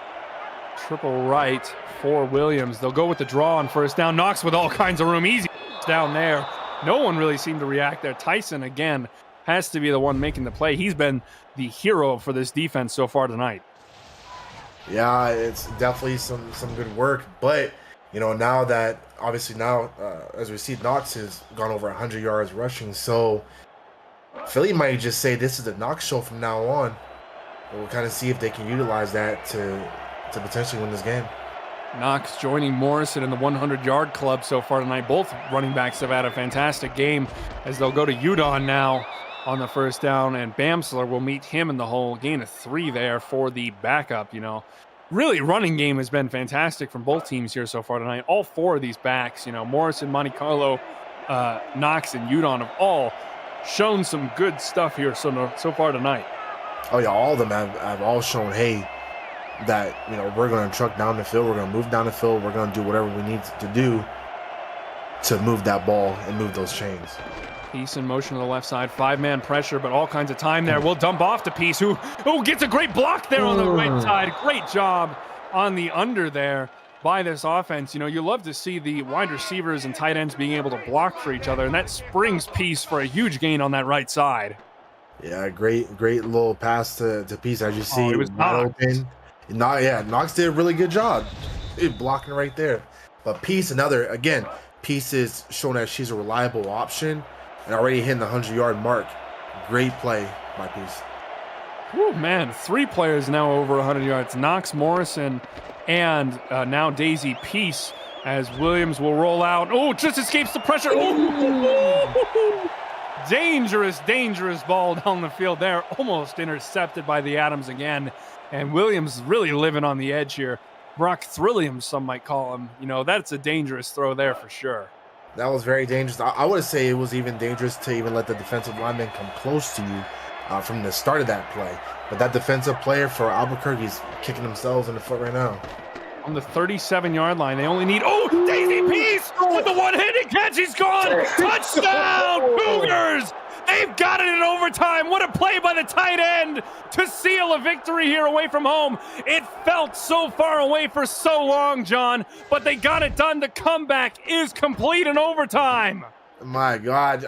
Triple right for Williams. They'll go with the draw on first down. Knox with all kinds of room. Easy down there. No one really seemed to react there. Tyson, again, has to be the one making the play. He's been the hero for this defense so far tonight. Yeah, it's definitely some good work. But, now that, obviously now, as we see, Knox has gone over 100 yards rushing. So Philly might just say this is the Knox show from now on. We'll kind of see if they can utilize that to potentially win this game. Knox joining Morrison in the 100-yard club so far tonight. Both running backs have had a fantastic game as they'll go to Udon now on the first down, and Bamsler will meet him in the hole. Gain of 3 there for the backup. Really, running game has been fantastic from both teams here so far tonight. All 4 of these backs, Morrison, Monte Carlo, Knox, and Udon have all shown some good stuff here so far tonight. Oh yeah, all of them have all shown, hey, that we're going to truck down the field, we're going to move down the field, we're going to do whatever we need to do to move that ball and move those chains. Peace in motion to the left side, 5-man pressure, but all kinds of time there. We'll dump off to Peace, who gets a great block there on the right side. Great job on the under there by this offense. You love to see the wide receivers and tight ends being able to block for each other, and that springs Peace for a huge gain on that right side. Yeah, great little pass to Peace. As you see, it was not open. Knox did a really good job blocking right there. But Peace, Peace is showing that she's a reliable option and already hitting the 100-yard mark. Great play by Peace. Whew, man, 3 players now over 100 yards. Knox, Morrison, and now Daisy Peace as Williams will roll out. Oh, just escapes the pressure. Oh! Dangerous ball down the field there. Almost intercepted by the Adams again. And Williams really living on the edge here. Brock Thrillium, some might call him. That's a dangerous throw there for sure. That was very dangerous. I would say it was even dangerous to even let the defensive lineman come close to you from the start of that play. But that defensive player for Albuquerque is kicking themselves in the foot right now. On the 37-yard line, they only need... Oh, Daisy Peace with the one-handed catch. He's gone. Touchdown, Cougars! They've got it in overtime. What a play by the tight end to seal a victory here away from home. It felt so far away for so long, John, but they got it done. The comeback is complete in overtime. My God.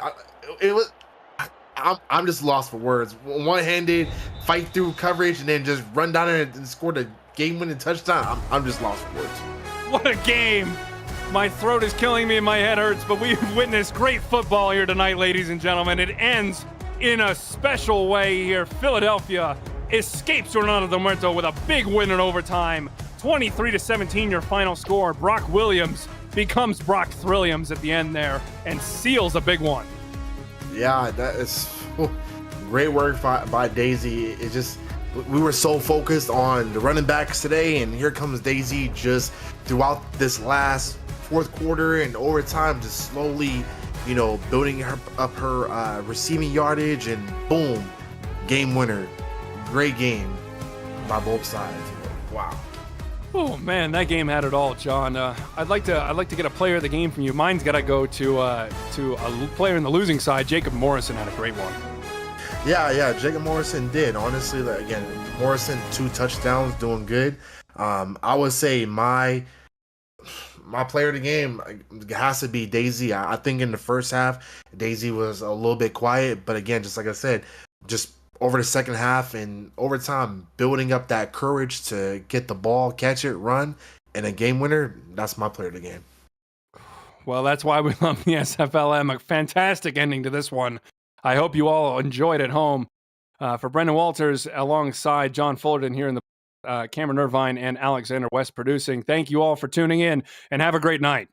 I'm just lost for words. One-handed fight through coverage and then just run down there and score the game-winning touchdown. I'm just lost for words. What a game. My throat is killing me and my head hurts, but we've witnessed great football here tonight, ladies and gentlemen. It ends in a special way here. Philadelphia escapes Tornado del Muerto with a big win in overtime. 23-17 your final score. Brock Williams becomes Brock Thrilliams at the end there and seals a big one. Yeah, that is great work by Daisy. It just, we were so focused on the running backs today, and here comes Daisy just throughout this last fourth quarter and overtime, just slowly, building up her receiving yardage, and boom, game winner. Great game by both sides. Wow. Oh man, that game had it all, John. I'd like to get a player of the game from you. Mine's got to go to a player in the losing side. Jacob Morrison had a great one. Yeah, Jacob Morrison did. Honestly, again, Morrison 2 touchdowns, doing good. I would say my player of the game has to be Daisy. I think in the first half, Daisy was a little bit quiet, but again, just like I said, just over the second half and overtime, building up that courage to get the ball, catch it, run, and a game winner. That's my player of the game. Well, that's why we love the SFLm. A fantastic ending to this one. I hope you all enjoyed at home. For Brendan Walters, alongside John Fullerton here in the Cameron Irvine and Alexander West producing, thank you all for tuning in, and have a great night.